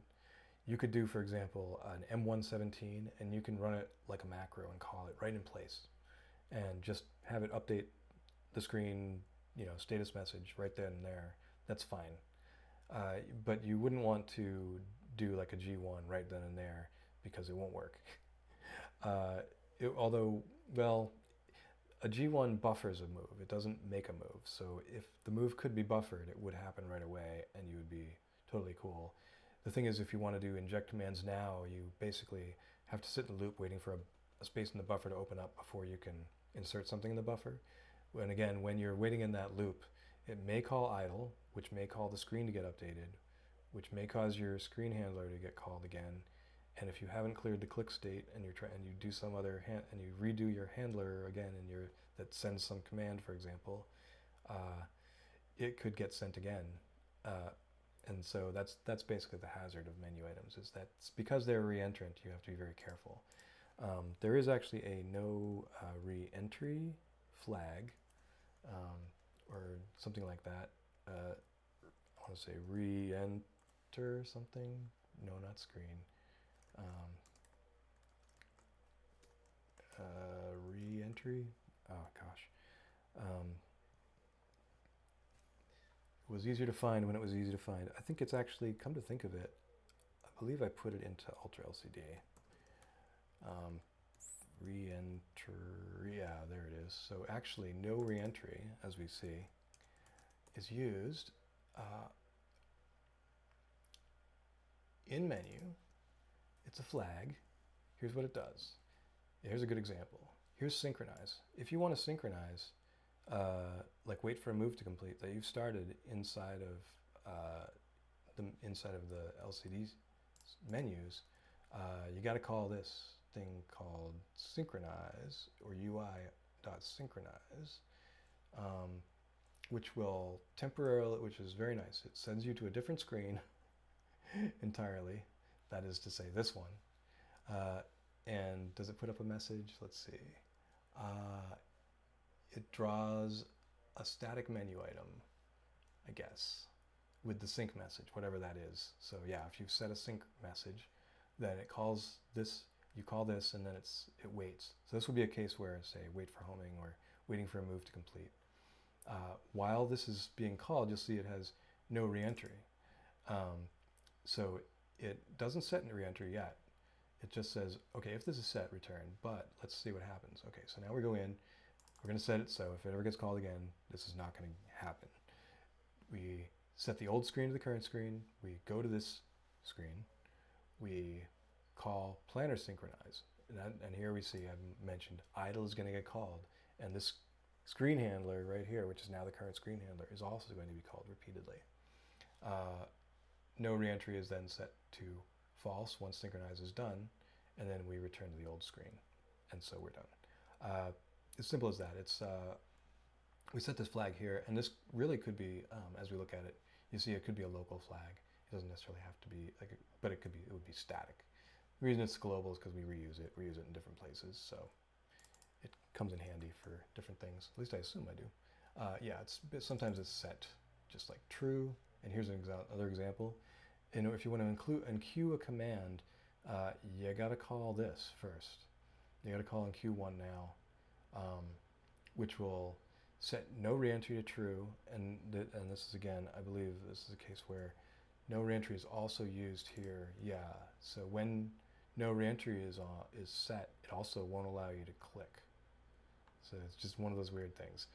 you could do, for example, an M117, and you can run it like a macro and call it right in place, and just have it update the screen, status message right then and there. That's fine. But you wouldn't want to do like a G1 right then and there, because it won't work. Although, well, a G1 buffers a move. It doesn't make a move. So if the move could be buffered, it would happen right away, and you would be totally cool. The thing is, if you want to do inject commands now, you basically have to sit in the loop waiting for a space in the buffer to open up before you can insert something in the buffer. And again, when you're waiting in that loop, it may call idle, which may call the screen to get updated, which may cause your screen handler to get called again. And if you haven't cleared the click state, and you do some other and you redo your handler again, and that sends some command, for example, it could get sent again. And so that's basically the hazard of menu items, is that because they're re-entrant, you have to be very careful. There is actually a no re-entry flag, or something like that. I want to say re-enter something. No, not screen. Re-entry. Oh gosh. It was easier to find when it was easy to find. I think it's actually, come to think of it, I believe I put it into Ultra LCD. Re-enter, yeah, there it is. So actually, no re-entry, as we see, is used in menu. It's a flag. Here's what it does. Here's a good example. Here's synchronize. If you want to synchronize, like wait for a move to complete that you've started inside of the LCD menus, you got to call this thing called synchronize, or UI.synchronize, which will temporarily, which is very nice. It sends you to a different screen entirely. That is to say, this one. And does it put up a message? Let's see. It draws a static menu item, I guess. with the sync message, whatever that is. So yeah, if you set a sync message, then it calls this, you call this, and then it waits. So this would be a case where, say, wait for homing or waiting for a move to complete. While this is being called, you'll see it has no reentry. So it doesn't set any reentry yet. It just says, okay, if this is set, return, but let's see what happens. Okay, so now we go in, we're going to set it so if it ever gets called again, this is not going to happen. We set the old screen to the current screen, we go to this screen, we call planner synchronize, and here we see I've mentioned idle is going to get called, and this screen handler right here, which is now the current screen handler, is also going to be called repeatedly. No reentry is then set to false once synchronize is done, and then we return to the old screen, and so we're done. As simple as that. It's we set this flag here, and this really could be, as we look at it, you see it could be a local flag. It doesn't necessarily have to be like, but it would be static. The reason it's global is because we reuse it in different places, so it comes in handy for different things. At least I assume I do. Yeah, sometimes it's set just like true. And here's another example. You know, if you want to enqueue a command, you got to call this first. You got to call enqueue1 now, which will set no reentry to true. And this is, again, I believe this is a case where no reentry is also used here. Yeah. So when no reentry is set, it also won't allow you to click. So it's just one of those weird things.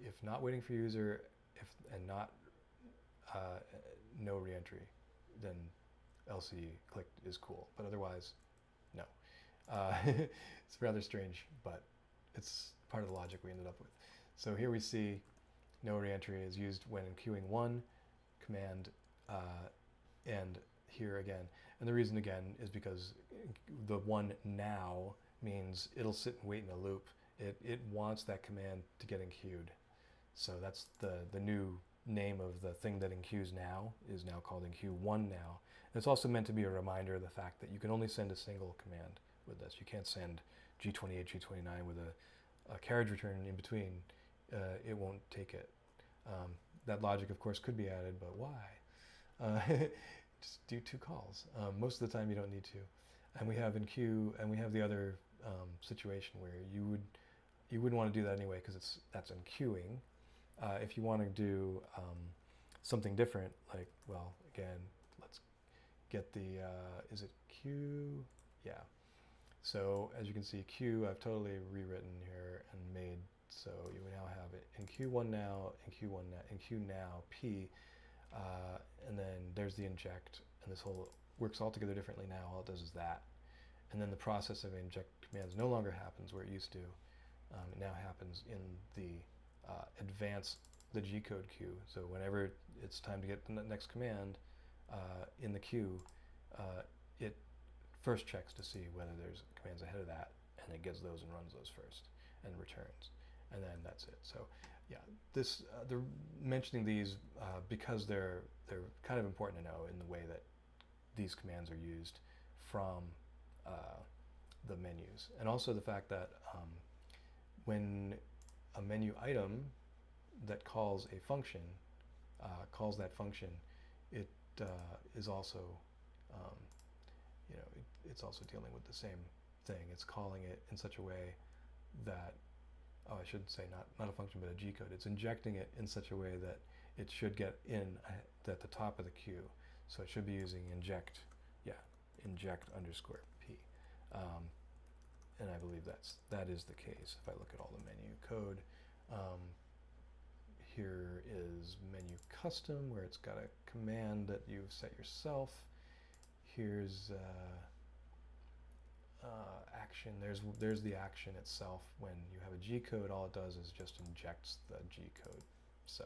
If not waiting for user, and not no reentry, then LC clicked is cool. But otherwise, no. It's rather strange, but it's part of the logic we ended up with. So here we see no reentry is used when enqueuing one command, and here again. And the reason again is because the one now means it'll sit and wait in a loop. It wants that command to get enqueued. So that's the new name of the thing that enqueues now is now called enqueue1 now. And it's also meant to be a reminder of the fact that you can only send a single command with this. You can't send G28, G29 with a carriage return in between. It won't take it. That logic, of course, could be added, but why? Just do two calls. Most of the time you don't need to. And we have enqueue, and we have the other situation where you wouldn't want to do that anyway because that's enqueuing. If you want to do something different, like, well, again, let's get the, is it queue? Yeah. So as you can see, queue, I've totally rewritten here and made, so you now have it enqueue1 now, enqueue1 now, enqueue now, P, and then there's the inject, and this whole works all together differently now. All it does is that. And then the process of inject commands no longer happens where it used to. It now happens in the the G-code queue. So whenever it's time to get the next command in the queue, it first checks to see whether there's commands ahead of that, and it gets those and runs those first and returns. And then that's it. So yeah, they're mentioning these because they're kind of important to know in the way that these commands are used from the menus. And also the fact that when a menu item that calls a function, calls that function, it is also, it's also dealing with the same thing. It's calling it in such a way that, oh, I shouldn't say not a function, but a G-code. It's injecting it in such a way that it should get in at the top of the queue. So it should be using inject, inject underscore P. And I believe that is the case if I look at all the menu code. Here is menu custom, where it's got a command that you've set yourself. Here's action. There's the action itself. When you have a G code, all it does is just injects the G code. So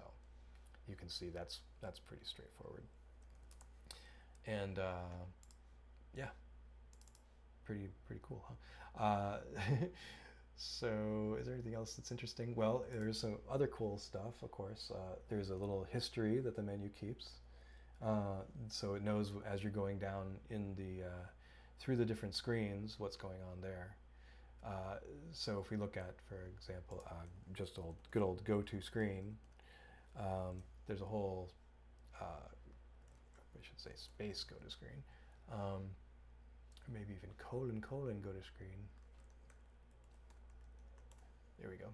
you can see that's pretty straightforward. And yeah, pretty cool, huh? So is there anything else that's interesting? Well, there's some other cool stuff, of course. There's a little history that the menu keeps. So it knows as you're going down in the through the different screens what's going on there. So if we look at, for example, just good old go-to screen, There's a whole, I should say space go to screen, or maybe even colon go to screen. There we go.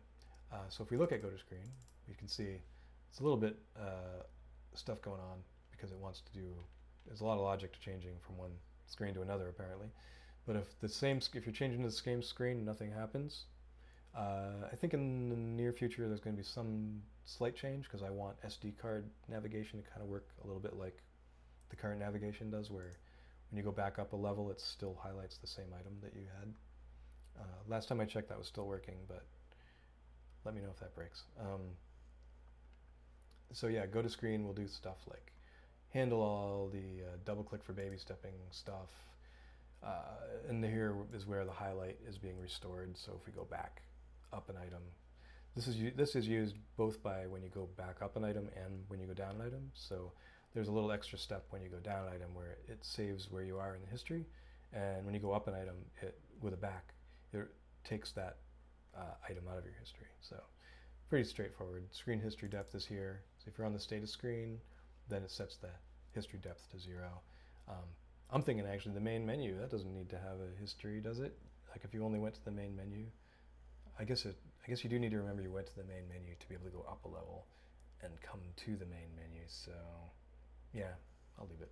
So if we look at go to screen, we can see it's a little bit stuff going on because it wants to do, there's a lot of logic to changing from one screen to another apparently. But if you're changing to the same screen, nothing happens. I think in the near future there's going to be some slight change because I want SD card navigation to kind of work a little bit like the current navigation does, where when you go back up a level it still highlights the same item that you had. Last time I checked that was still working, but let me know if that breaks. So yeah, go to screen will do stuff like handle all the double click for baby stepping stuff. And here is where the highlight is being restored. So if we go back up an item, this is used both by when you go back up an item and when you go down an item. So there's a little extra step when you go down an item where it saves where you are in the history, and when you go up an item, with a back, it takes that item out of your history. So pretty straightforward. Screen history depth is here. So if you're on the status screen, then it sets the history depth to 0. I'm thinking actually the main menu, that doesn't need to have a history, does it? Like if you only went to the main menu, I guess you do need to remember you went to the main menu to be able to go up a level and come to the main menu. So yeah, I'll leave it.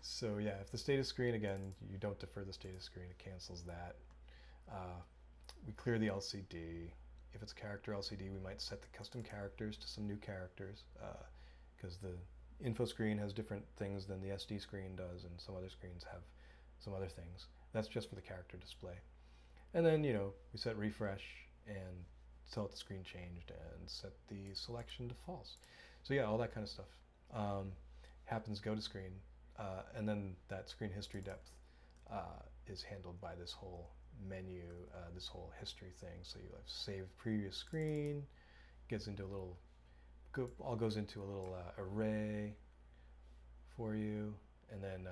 So yeah, if the status screen, again, you don't defer the status screen, it cancels that. We clear the LCD. If it's character LCD, we might set the custom characters to some new characters, because the info screen has different things than the SD screen does, and some other screens have some other things. That's just for the character display. And then, we set refresh and tell it the screen changed and set the selection to false. So yeah, all that kind of stuff happens go to screen. And then that screen history depth is handled by this whole menu, this whole history thing. So you have save previous screen, gets into a little, all goes into a little array for you. And then,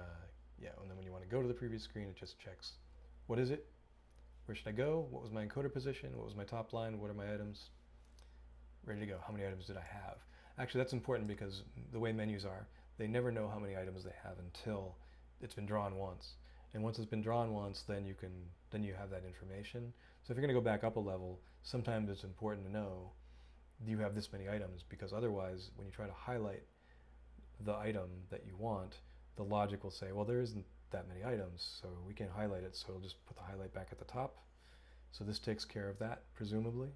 and then when you want to go to the previous screen, it just checks, what is it? Where should I go? What was my encoder position? What was my top line? What are my items? Ready to go. How many items did I have? Actually, that's important because the way menus are, they never know how many items they have until it's been drawn once. And once it's been drawn once, then you have that information. So if you're going to go back up a level, sometimes it's important to know you have this many items, because otherwise, when you try to highlight the item that you want, the logic will say, well, there isn't that many items, so we can't highlight it, so it'll just put the highlight back at the top. So this takes care of that, presumably.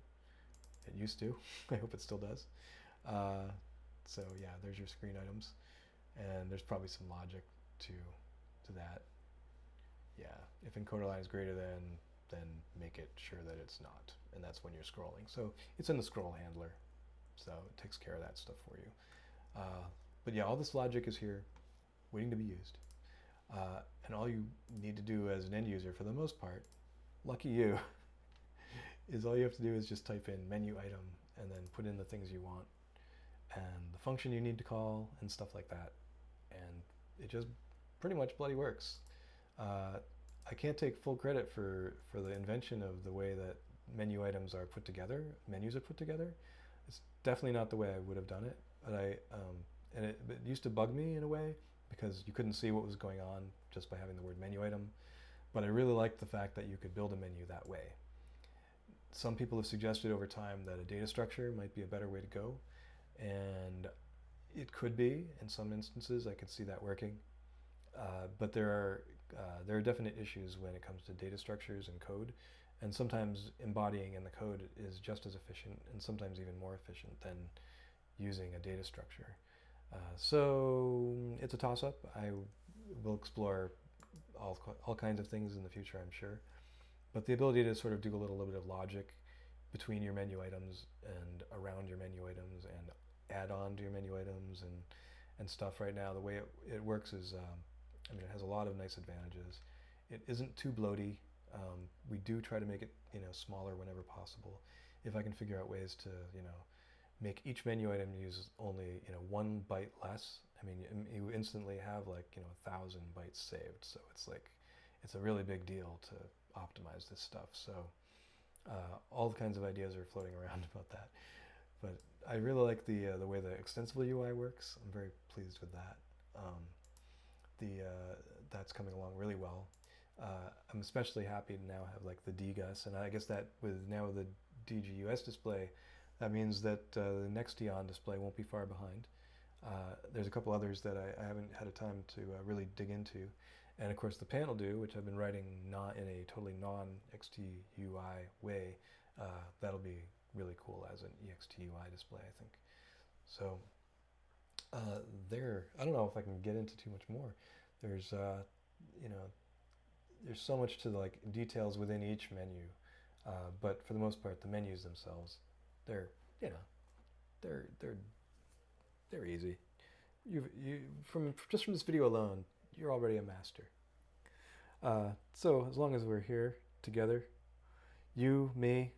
It used to. I hope it still does. So yeah, there's your screen items, and there's probably some logic to that. Yeah, if encoder line is greater than, then make it sure that it's not, and that's when you're scrolling. So it's in the scroll handler, so it takes care of that stuff for you. But yeah, all this logic is here, waiting to be used. And all you need to do as an end user, for the most part, lucky you, is all you have to do is just type in menu item and then put in the things you want and the function you need to call and stuff like that. And it just pretty much bloody works. I can't take full credit for the invention of the way that menu items are put together, menus are put together. It's definitely not the way I would have done it. But it used to bug me in a way, because you couldn't see what was going on just by having the word menu item. But I really liked the fact that you could build a menu that way. Some people have suggested over time that a data structure might be a better way to go, and it could be in some instances. I could see that working, but there are definite issues when it comes to data structures and code, and sometimes embodying in the code is just as efficient and sometimes even more efficient than using a data structure. So it's a toss-up. I will explore all kinds of things in the future, I'm sure. But the ability to sort of do a little bit of logic between your menu items and around your menu items and add on to your menu items and stuff right now, the way it works is, it has a lot of nice advantages. It isn't too bloaty. We do try to make it, smaller whenever possible. If I can figure out ways to, make each menu item use only 1 byte less, you instantly have 1,000 bytes saved. So it's a really big deal to optimize this stuff. So all kinds of ideas are floating around about that. But I really like the way the Extensible UI works. I'm very pleased with that. Um, the That's coming along really well. I'm especially happy to now have like the DGUS, and I guess that with now the DGUS display, that means that the next Eon display won't be far behind. There's a couple others that I haven't had a time to really dig into, and of course the panel do, which I've been writing not in a totally non-XTUI way. That'll be really cool as an EXTUI display, I think. So I don't know if I can get into too much more. There's you know there's so much to the like details within each menu, but for the most part, the menus themselves, they're you know they're they're easy. You from just from this video alone, you're already a master. So as long as we're here together, you, me,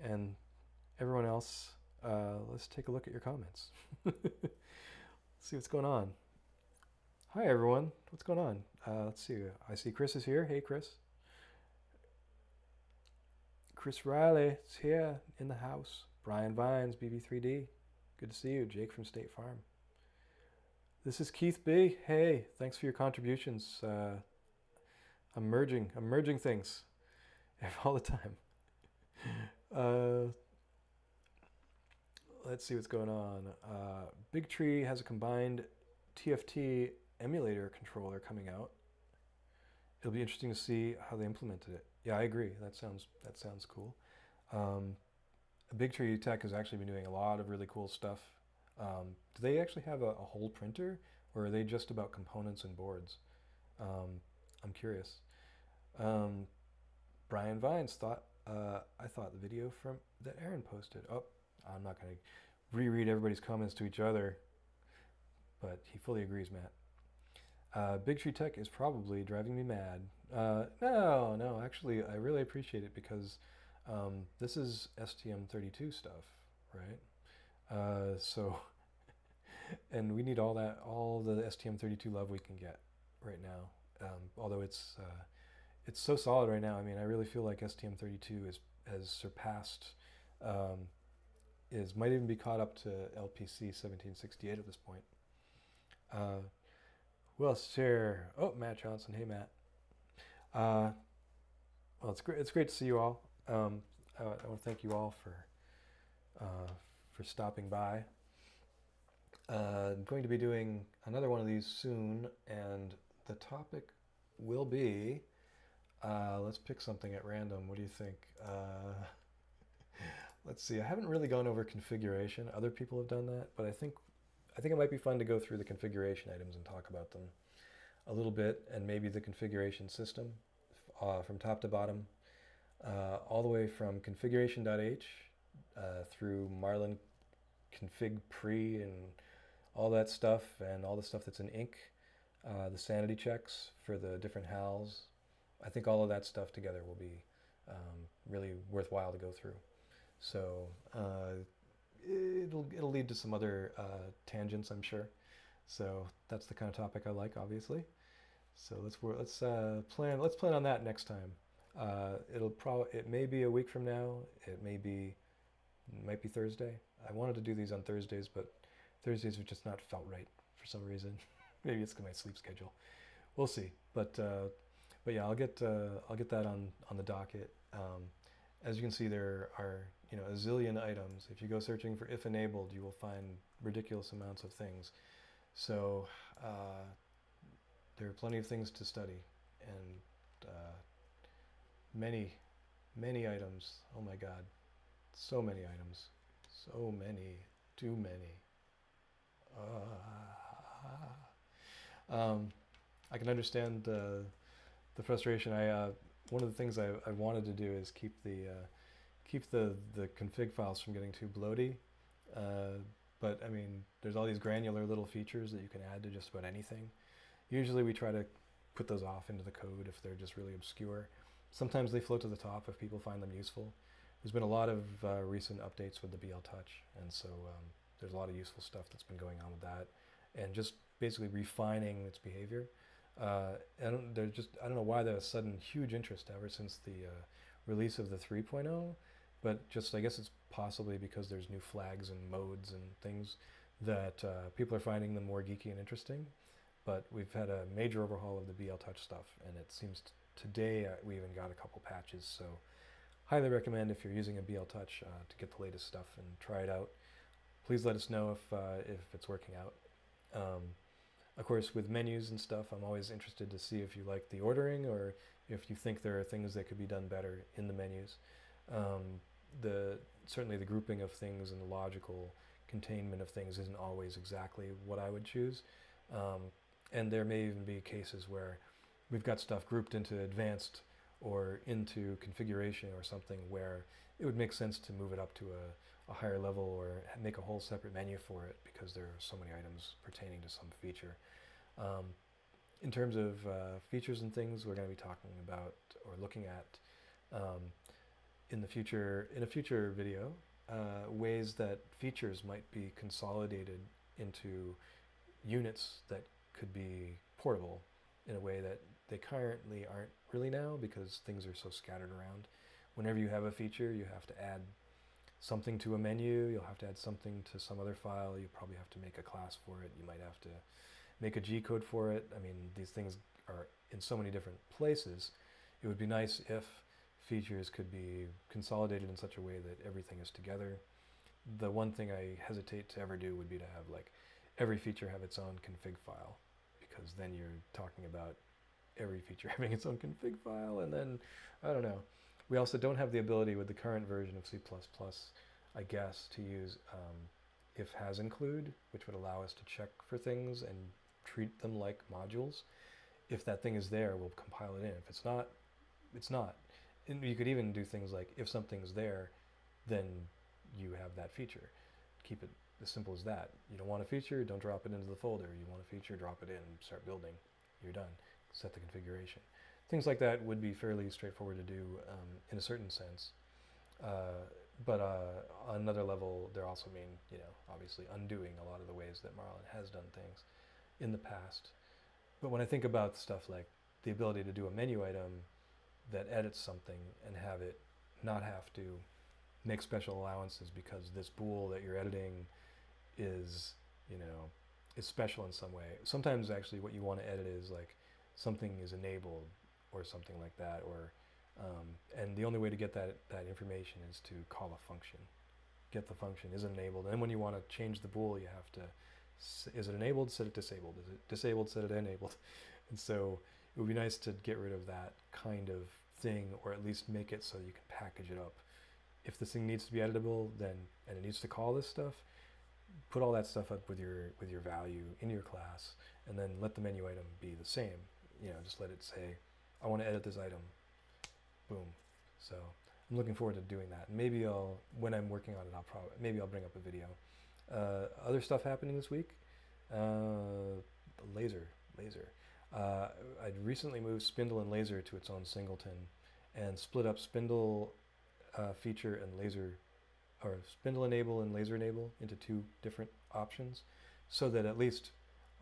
and everyone else, let's take a look at your comments. See what's going on. Hi everyone, what's going on? Let's see. I see Chris is here. Hey Chris. Chris Riley is here in the house. Brian Vines, BB3D. Good to see you. Jake from State Farm. This is Keith B. Hey, thanks for your contributions. I'm merging things all the time. Let's see what's going on. Big Tree has a combined TFT emulator controller coming out. It'll be interesting to see how they implemented it. Yeah, I agree. That sounds cool. Big Tree Tech has actually been doing a lot of really cool stuff. Do they actually have a whole printer, or are they just about components and boards? I'm curious. Brian Vines thought I thought the video from that Aaron posted. Oh, I'm not going to reread everybody's comments to each other, but he fully agrees, Matt. Big Tree Tech is probably driving me mad. No, actually, I really appreciate it because this is STM32 stuff, right? So, and we need all the STM32 love we can get right now. Although it's so solid right now. I mean, I really feel like STM32 has surpassed, might even be caught up to LPC 1768 at this point. Who else is here? Oh, Matt Johnson. Hey, Matt. Well, it's great. It's great to see you all. I want to thank you all for stopping by. I'm going to be doing another one of these soon, and the topic will be. Let's pick something at random. What do you think? Let's see. I haven't really gone over configuration. Other people have done that, but I think it might be fun to go through the configuration items and talk about them a little bit, and maybe the configuration system from top to bottom, all the way from configuration.h through Marlin config pre and all that stuff, and all the stuff that's in ink, the sanity checks for the different HALs. I think all of that stuff together will be really worthwhile to go through. So it'll lead to some other tangents, I'm sure. So that's the kind of topic I like, obviously. So let's plan on that next time. It may be a week from now. It might be Thursday. I wanted to do these on Thursdays, but Thursdays have just not felt right for some reason. Maybe it's my sleep schedule. We'll see. But yeah, I'll get that on the docket. As you can see, there are a zillion items. If you go searching for if enabled, you will find ridiculous amounts of things. So there are plenty of things to study, and many items. Oh my God, so many items, so many, too many. I can understand the frustration. One of the things I wanted to do is keep the config files from getting too bloaty. But I mean, there's all these granular little features that you can add to just about anything. Usually we try to put those off into the code if they're just really obscure. Sometimes they float to the top if people find them useful. There's been a lot of recent updates with the BL Touch, and so there's a lot of useful stuff that's been going on with that, and just basically refining its behavior. I don't know why there's sudden huge interest ever since the release of the 3.0. but just I guess it's possibly because there's new flags and modes and things that people are finding them more geeky and interesting. But we've had a major overhaul of the BL Touch stuff, and it seems today we even got a couple patches. So highly recommend if you're using a BL Touch to get the latest stuff and try it out. Please let us know if it's working out. Of course, with menus and stuff, I'm always interested to see if you like the ordering or if you think there are things that could be done better in the menus. The certainly the grouping of things and the logical containment of things isn't always exactly what I would choose. And there may even be cases where we've got stuff grouped into advanced or into configuration or something where it would make sense to move it up to a higher level or make a whole separate menu for it because there are so many items pertaining to some feature. In terms of features and things we're going to be talking about or looking at in a future video, ways that features might be consolidated into units that could be portable in a way that they currently aren't really now because things are so scattered around. Whenever you have a feature, you have to add something to a menu, you'll have to add something to some other file, you probably have to make a class for it, you might have to make a G code for it. I mean, these things are in so many different places. It would be nice if features could be consolidated in such a way that everything is together. The one thing I hesitate to ever do would be to have like every feature have its own config file, because then you're talking about every feature having its own config file, and then I don't know. We also don't have the ability with the current version of C++, I guess, to use if has include, which would allow us to check for things and treat them like modules. If that thing is there, we'll compile it in. If it's not, it's not. And you could even do things like if something's there, then you have that feature. Keep it as simple as that. You don't want a feature, don't drop it into the folder. You want a feature, drop it in, start building. You're done. Set the configuration. Things like that would be fairly straightforward to do in a certain sense. But on another level, they also mean, obviously undoing a lot of the ways that Marlin has done things in the past. But when I think about stuff like the ability to do a menu item that edits something and have it not have to make special allowances because this bool that you're editing is, is special in some way. Sometimes actually what you want to edit is like something is enabled or something like that, or and the only way to get that information is to call a function. Get the function, is it enabled? And then when you want to change the bool, you have to, is it enabled, set it disabled. Is it disabled, set it enabled. And so it would be nice to get rid of that kind of thing, or at least make it so you can package it up. If this thing needs to be editable, then, and it needs to call this stuff, put all that stuff up with your value in your class, and then let the menu item be the same. Just let it say, I want to edit this item. Boom. So I'm looking forward to doing that. Maybe when I'm working on it, maybe I'll bring up a video. Other stuff happening this week. Laser. I'd recently moved spindle and laser to its own singleton, and split up spindle feature and laser, or spindle enable and laser enable into two different options, so that at least,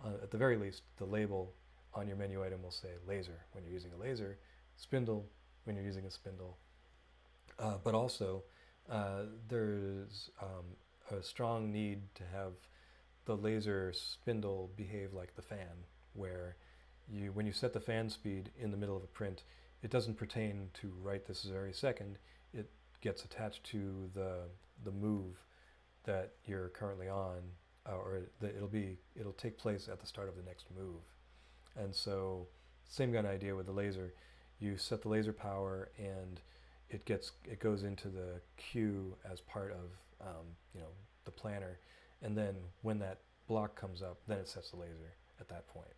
at the very least, the label on your menu item will say laser when you're using a laser, spindle when you're using a spindle. But also, there's a strong need to have the laser spindle behave like the fan, where when you set the fan speed in the middle of a print, it doesn't pertain to right this very second. It gets attached to the move that you're currently on, or that it'll take place at the start of the next move. And so, same kind of idea with the laser. You set the laser power, and it goes into the queue as part of the planner, and then when that block comes up, then it sets the laser at that point.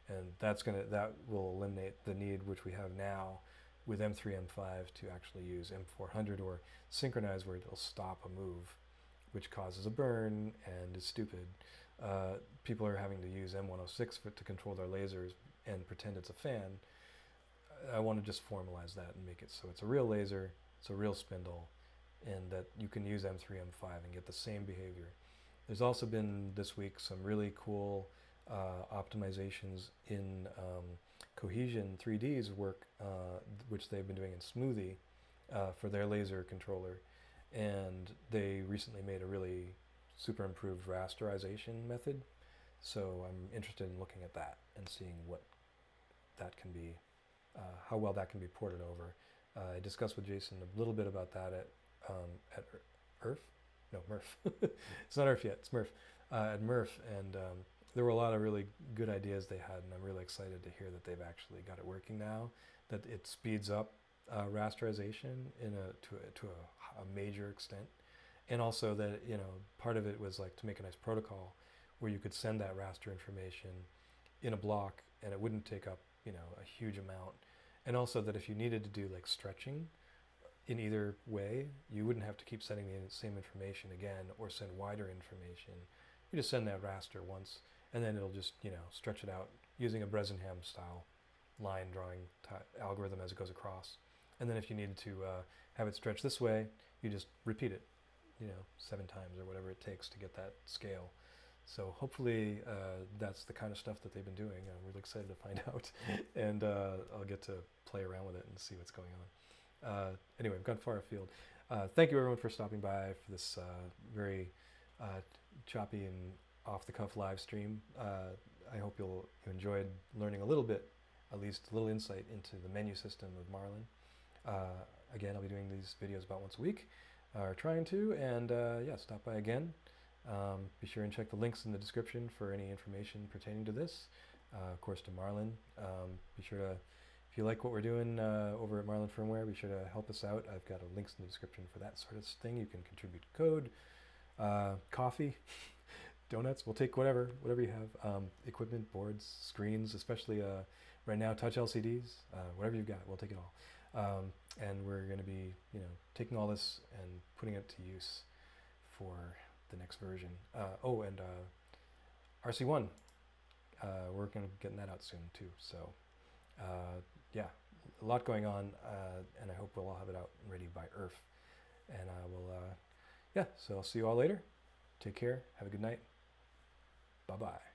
And that will eliminate the need, which we have now with M3, M5, to actually use M400 or synchronize, where it'll stop a move, which causes a burn and is stupid. People are having to use M106 to control their lasers and pretend it's a fan. I want to just formalize that and make it so it's a real laser, it's a real spindle, and that you can use M3, M5 and get the same behavior. There's also been this week some really cool optimizations in Cohesion 3D's work, which they've been doing in Smoothie for their laser controller. And they recently made a really super improved rasterization method. So I'm interested in looking at that and seeing what that can be, how well that can be ported over. I discussed with Jason a little bit about that at ERF. No, Murph. It's not ERF yet. It's Murph. At Murph, and there were a lot of really good ideas they had, and I'm really excited to hear that they've actually got it working now. That it speeds up rasterization to a major extent, and also that part of it was like to make a nice protocol where you could send that raster information in a block, and it wouldn't take up a huge amount, and also that if you needed to do like stretching in either way, you wouldn't have to keep sending the same information again or send wider information. You just send that raster once, and then it'll just stretch it out using a Bresenham style line drawing algorithm as it goes across. And then if you needed to have it stretch this way, you just repeat it, 7 times or whatever it takes to get that scale. So hopefully that's the kind of stuff that they've been doing. I'm really excited to find out, and I'll get to play around with it and see what's going on. Anyway, I've gone far afield. Thank you everyone for stopping by for this very choppy and off-the-cuff live stream. I hope you enjoyed learning a little bit, at least a little insight into the menu system of Marlin. Again, I'll be doing these videos about once a week, or trying to, and yeah, stop by again. Be sure and check the links in the description for any information pertaining to this. Of course, to Marlin. Be sure to, if you like what we're doing over at Marlin Firmware, be sure to help us out. I've got links in the description for that sort of thing. You can contribute code, coffee, donuts. We'll take whatever you have. Equipment, boards, screens, especially right now, touch LCDs. Whatever you've got, we'll take it all. And we're going to be, taking all this and putting it to use for the next version. And RC1, we're going to be getting that out soon too. So yeah, a lot going on, and I hope we'll all have it out and ready by ERF. And I will, yeah, so I'll see you all later. Take care. Have a good night. Bye-bye.